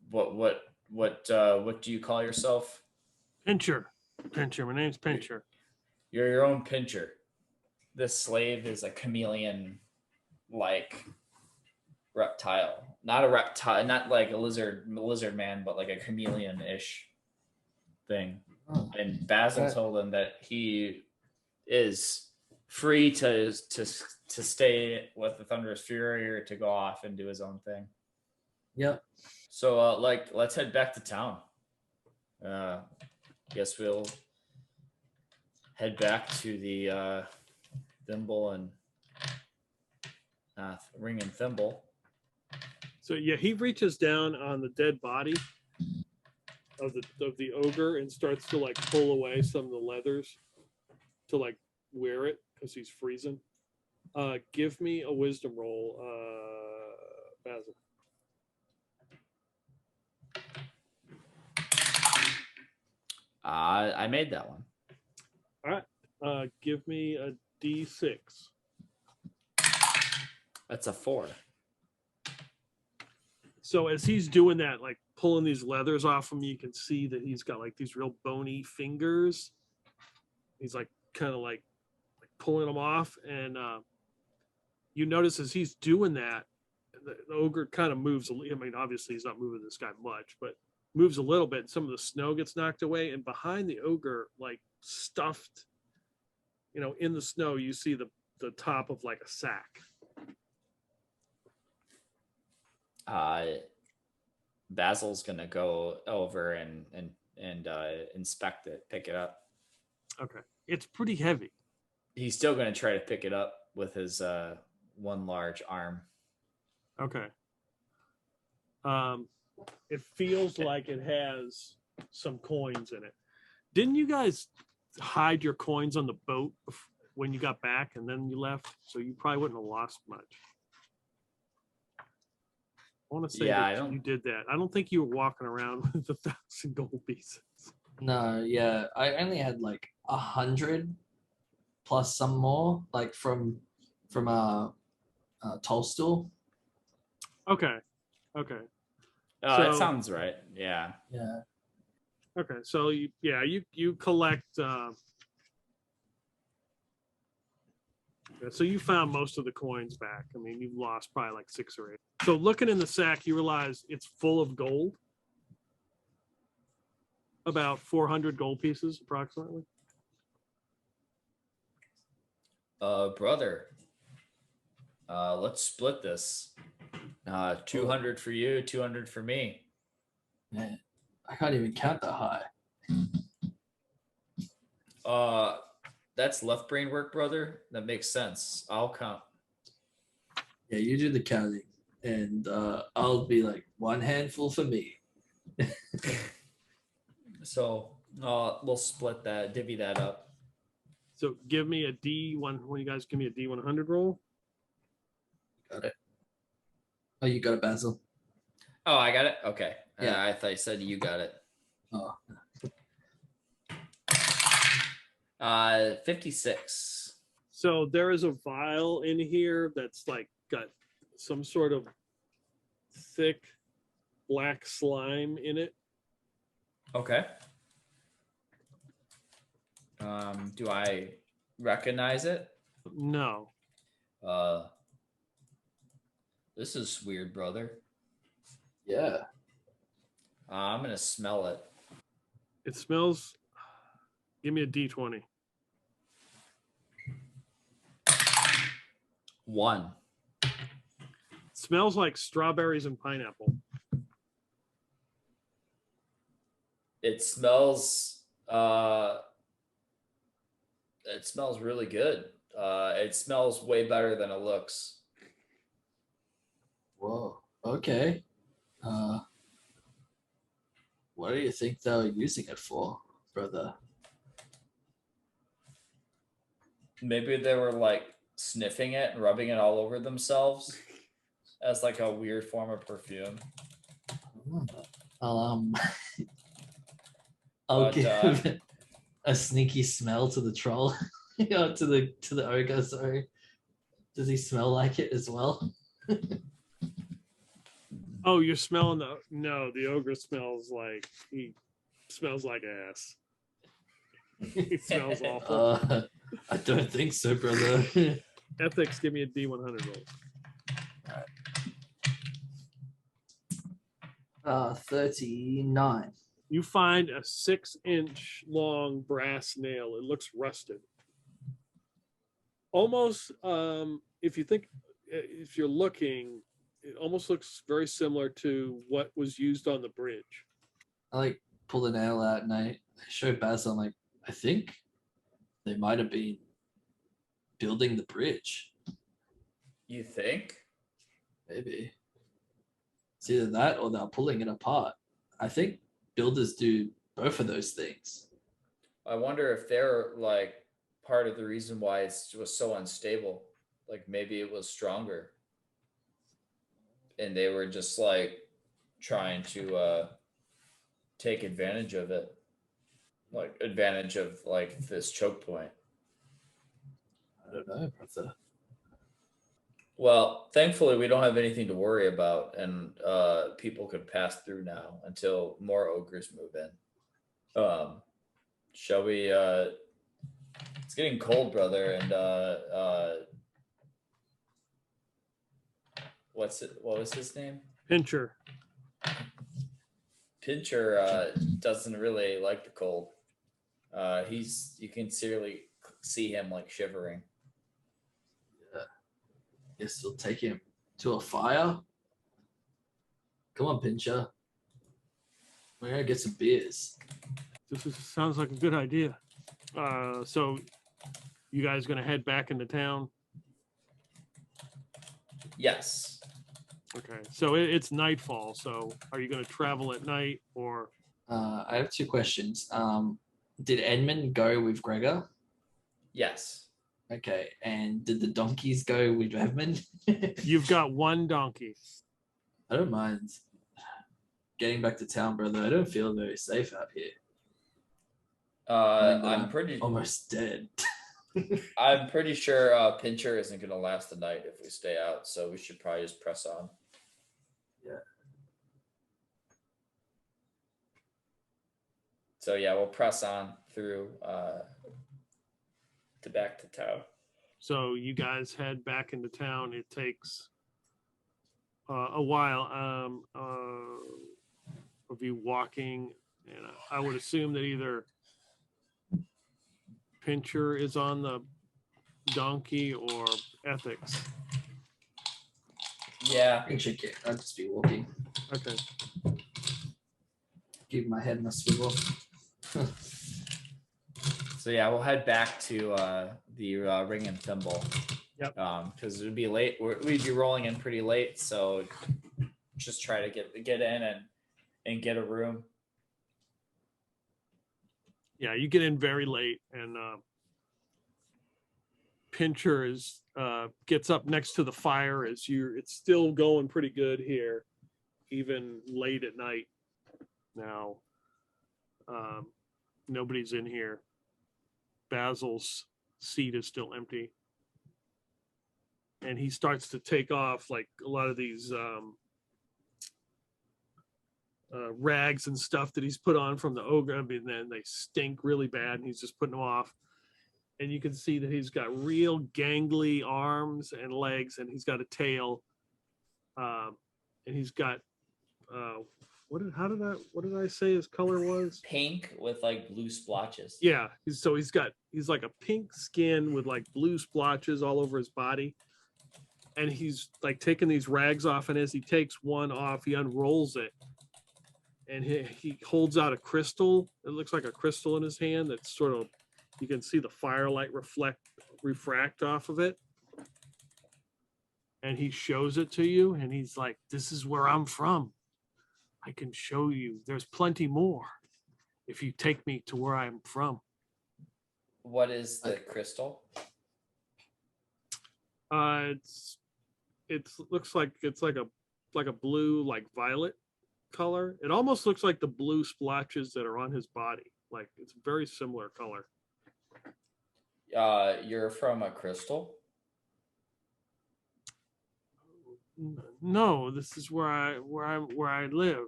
What do you call yourself? Pincher. My name's Pincher. You're your own pincher. This slave is a chameleon like reptile. Not a reptile, not like a lizard man, but like a chameleon-ish thing. And Basil told him that he is free to stay with the Thunderous Fury or to go off and do his own thing. Yep. So let's head back to town. Guess we'll head back to the thimble and ring and thimble. So yeah, he reaches down on the dead body of the ogre and starts to like pull away some of the leathers to like wear it because he's freezing. Give me a wisdom roll, Basil. I made that one. All right. Give me a D6. That's a 4. So as he's doing that, like pulling these leathers off him, you can see that he's got like these real bony fingers. He's like kind of like pulling them off, and you notice as he's doing that, the ogre kind of moves. I mean, obviously he's not moving this guy much, but moves a little bit. And some of the snow gets knocked away, and behind the ogre, like stuffed, in the snow, you see the top of like a sack. Basil's gonna go over and inspect it, pick it up. Okay, it's pretty heavy. He's still gonna try to pick it up with his one large arm. Okay. It feels like it has some coins in it. Didn't you guys hide your coins on the boat when you got back and then you left? So you probably wouldn't have lost much. I want to say you did that. I don't think you were walking around with 1,000 gold pieces. No, yeah. I only had like 100 plus some more, like from Tolstoy. Okay. That sounds right. Yeah. Yeah. Okay, so you collect. So you found most of the coins back. I mean, you've lost probably like 6 or 8. So looking in the sack, you realize it's full of gold. About 400 gold pieces, approximately. Brother, let's split this. 200 for you, 200 for me. Man, I can't even count that high. That's left brain work, brother. That makes sense. I'll count. Yeah, you do the counting, and I'll be like 1 handful for me. So we'll split that, divvy that up. So give me a D1. When you guys give me a D100 roll. Got it. Oh, you got it, Basil. Oh, I got it. Okay. Yeah. I thought you said you got it. Oh, 56. So there is a vial in here that's like got some sort of thick black slime in it. Okay. Do I recognize it? No. This is weird, brother. yeah. I'm gonna smell it. It smells. Give me a D20. 1. It smells like strawberries and pineapple. It smells. It smells really good. It smells way better than it looks. Whoa. Okay. What do you think they were using it for, brother? Maybe they were like sniffing it and rubbing it all over themselves as like a weird form of perfume. I'll But, give it a sneaky smell to the troll. To the ogre, sorry. Does he smell like it as well? Oh, you're smelling the ogre smells like ass. He smells awful. I don't think so, brother. Ethics, give me a D100 roll. 39. You find a 6-inch long brass nail. It looks rusted. Almost, if you're looking, it almost looks very similar to what was used on the bridge. I like pull the nail out and I show Basil. I'm like, I think they might have been building the bridge. You think? Maybe it's either that or they're pulling it apart. I think builders do both of those things. I wonder if they're like part of the reason why it was so unstable. Like maybe it was stronger. And they were just like trying to take advantage of it. Like advantage of like this choke point. I don't know, brother. Well, thankfully we don't have anything to worry about, and people could pass through now until more ogres move in. Shall we it's getting cold, brother, and what was his name? Pincher. Pincher doesn't really like the cold. You can clearly see him like shivering. Guess we'll take him to a fire. Come on, Pincher. We're gonna get some beers. Sounds like a good idea. So you guys gonna head back into town? Yes. Okay. So it's nightfall. So are you gonna travel at night or? I have 2 questions. Did Edmund go with Gregor? Yes. Okay, and did the donkeys go with Edmund? You've got 1 donkey. I don't mind getting back to town, brother. I don't feel very safe out here. I'm pretty almost dead. I'm pretty sure Pincher isn't going to last the night if we stay out, so we should probably just press on. Yeah. So yeah, we'll press on through to back to town. So you guys head back into town. It takes a while of you walking, and I would assume that either Pincher is on the donkey or Ethics. Yeah, I can check it. I'll just be walking. Okay. Keep my head in a swivel. So yeah, we'll head back to the Ring and Thimble. Yep. Because it would be late. We'd be rolling in pretty late, so just try to get in and get a room. Yeah, you get in very late, and Pincher is gets up next to the fire as it's still going pretty good here, even late at night now. Nobody's in here. Basil's seat is still empty. And he starts to take off like a lot of these rags and stuff that he's put on from the ogre. I mean, then they stink really bad, and he's just putting them off. And you can see that he's got real gangly arms and legs, and he's got a tail. And he's got what did I say his color was? Pink with like blue splotches. Yeah, he's like a pink skin with like blue splotches all over his body. And he's like taking these rags off, and as he takes one off, he unrolls it. And he holds out a crystal. It looks like a crystal in his hand that's sort of, you can see the firelight refract off of it. And he shows it to you, and he's like, "This is where I'm from. I can show you. There's plenty more if you take me to where I'm from." What is the crystal? It looks like it's like a blue, like violet color. It almost looks like the blue splotches that are on his body. Like it's a very similar color. You're from a crystal? No, this is where I live.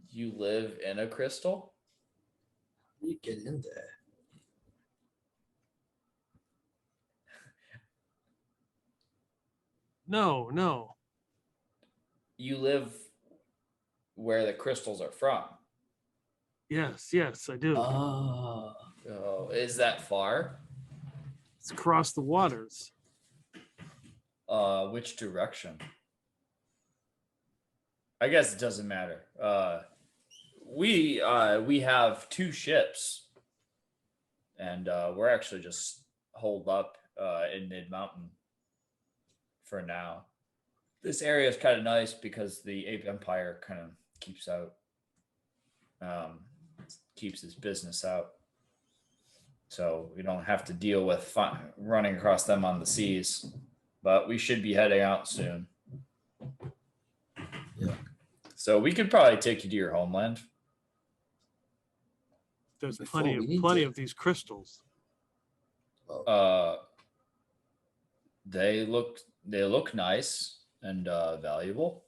You live in a crystal? You get in there. No. You live where the crystals are from? Yes, I do. Oh. Oh, is that far? It's across the waters. Which direction? I guess it doesn't matter. We have 2 ships, and we're actually just holed up in mid mountain for now. This area is kind of nice because the Ape Empire kind of keeps his business out, so we don't have to deal with running across them on the seas. But we should be heading out soon. Yeah. So we could probably take you to your homeland. There's Before plenty of these crystals. They look nice and valuable.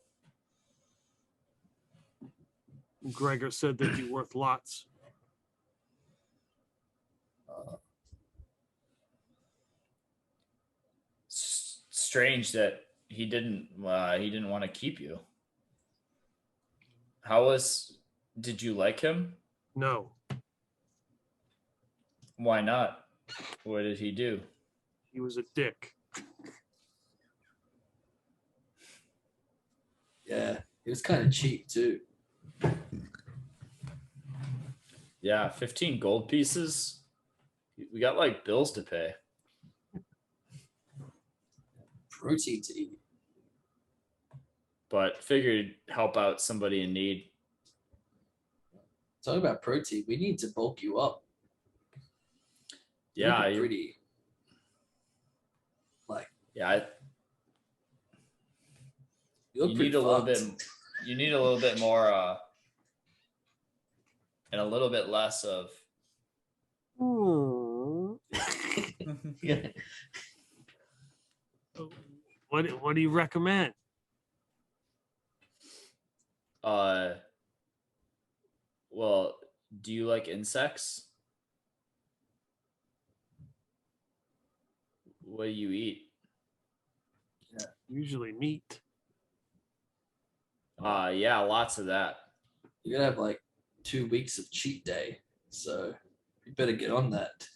Gregor said they'd be worth lots. Strange that he didn't want to keep you. Did you like him? No. Why not? What did he do? He was a dick. Yeah, it was kind of cheap too. Yeah, 15 gold pieces. We got like bills to pay. Protein to eat. But figured help out somebody in need. Talking about protein, we need to bulk you up. Yeah, you're pretty. Yeah, you need a little bit. You need a little bit more, and a little bit less of. Yeah. What do you recommend? Well, do you like insects? What do you eat? Yeah, usually meat. Yeah, lots of that. You're gonna have like 2 weeks of cheat day, so you better get on that.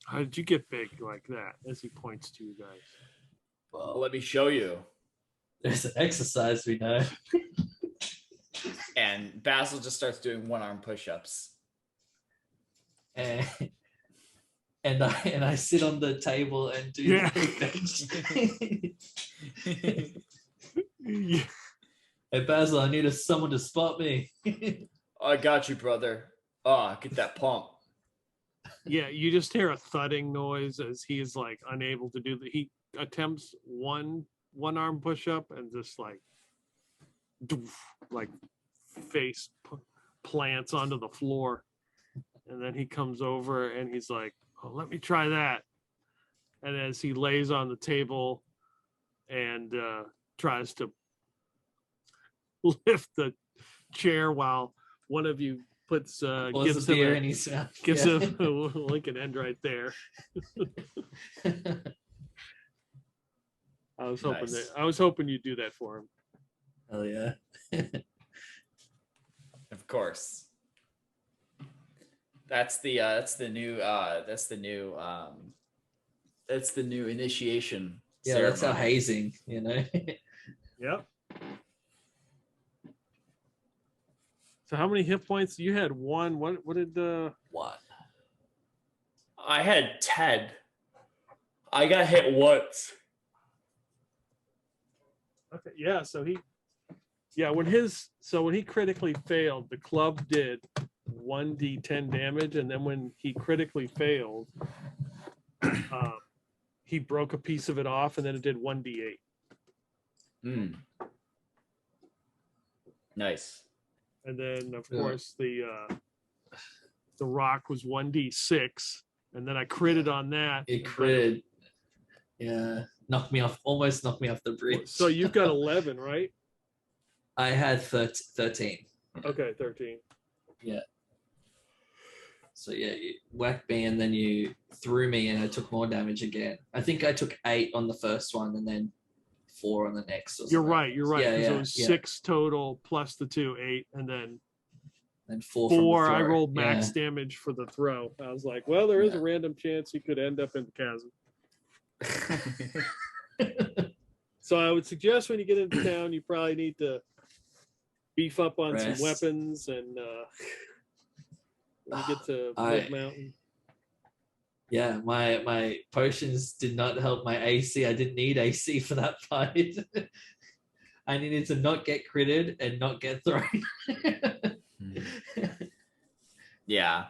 How did you get big like that? As he points to you guys. Well, Let me show you. there's an exercise we know. And Basil just starts doing 1-arm push-ups. And I sit on the table and do the bench. Yeah. Hey Basil, I need someone to spot me. I got you, brother. Oh, get that pump. Yeah, you just hear a thudding noise as he is like unable to do he attempts one arm push up and just like doof, like face plants onto the floor, and then he comes over and he's like, oh, let me try that. And as he lays on the table and tries to lift the chair while one of you puts gives him in his mouth. gives him a Lincoln end right there. I was hoping you'd do that for him. Hell yeah. Of course. That's the new initiation. Yeah, ceremony. that's how hazing, Yep. So how many hit points? You had one. What did One. I had 10. I got hit once. Okay, yeah, when he critically failed, the club did 1d10 damage, and then when he critically failed, he broke a piece of it off, and then it did 1d8. Nice. And then of course the rock was 1d6, and then I critted on that. It critted. Yeah, almost knocked me off the bridge. So you've got 11, right? I had 13. Okay, 13. Yeah. So yeah, you whacked me and then you threw me and I took more damage again. I think I took 8 on the first one and then 4 on the next. You're right. Yeah, Because yeah, it was 6 total plus the 2, 8, and then and 4. 4. I rolled max damage for the throw. I was like, well, there is a random chance he could end up in the chasm. So I would suggest when you get into town, you probably need to beef up on some weapons, and when you get to Wood Mountain. Yeah, my potions did not help my AC. I didn't need AC for that fight. I needed to not get critted and not get thrown. Yeah.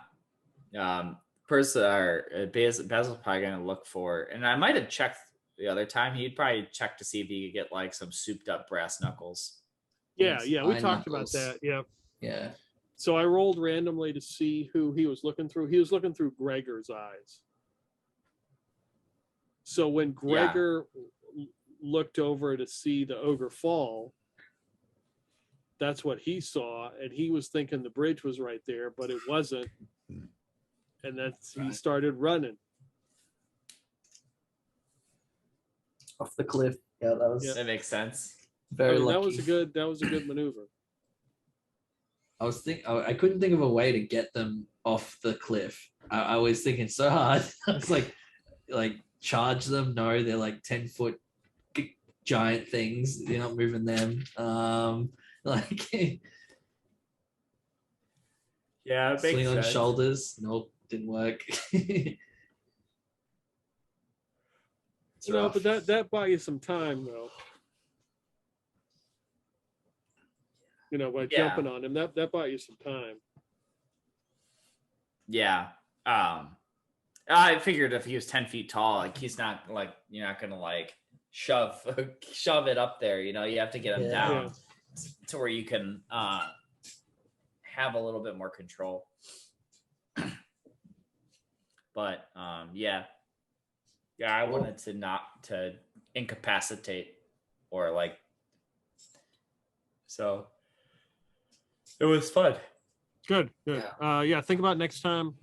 Basil's probably gonna look for, and I might have checked the other time. He'd probably check to see if he could get like some souped up brass knuckles. Yeah, we talked about that. Yeah. Yeah. So I rolled randomly to see who he was looking through. He was looking through Gregor's eyes. So when Gregor looked over to see the ogre fall, that's what he saw, and he was thinking the bridge was right there, but it wasn't. And he started running off the cliff. Yeah, that makes sense. Very lucky. That was a good maneuver. I couldn't think of a way to get them off the cliff. I was thinking so hard. I was like charge them. No, they're like 10-foot giant things. You're not moving them. Yeah, it makes sling on sense. shoulders. Nope, didn't work. But that bought you some time though. By jumping on him, that bought you some time. Yeah. I figured if he was 10 feet tall, like he's not you're not gonna shove it up there. You have to get him down to where you can have a little bit more control. But I wanted to not to incapacitate or so it was fun. Good. Think about next time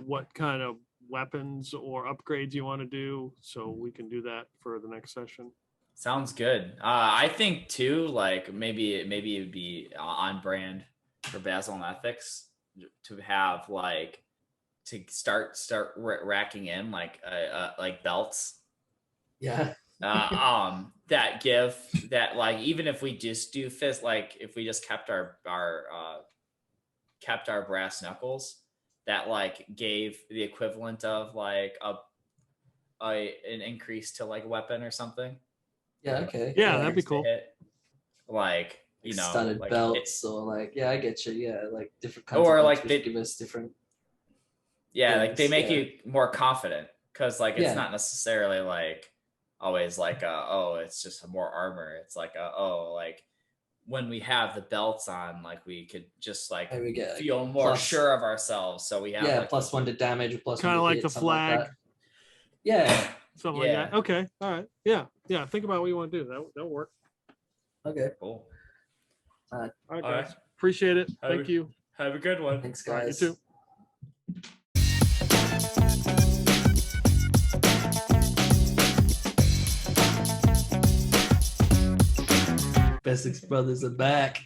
what kind of weapons or upgrades you want to do, so we can do that for the next session. Sounds good. I think too, maybe it would be on brand for Basil and Ethics to have to start racking in belts. Yeah. That give that even if we just do fist, if we just kept our brass knuckles, that gave the equivalent of an increase to weapon or something. Yeah. Okay. Yeah, that'd be cool. you know, studded like belts or like, yeah, I get you. Yeah, like different kinds Or of like belts they- which give us different. yeah, like they things, make yeah. you more confident because like it's Yeah. not necessarily like always like oh it's just more armor. It's like oh like when we have the belts on, like we could just like And we get like, feel more plus- sure of ourselves. So we have yeah, like +1 to damage, +1 Kind to of like hit, the something like flag, that. Yeah. something like that. Okay, all right, yeah. Think about what you want to do. That'll work. Okay. cool. All right, All guys. right. Appreciate it. Have Thank a- you. Have a good one. Thanks, All right, you guys. too. Bessex brothers are back.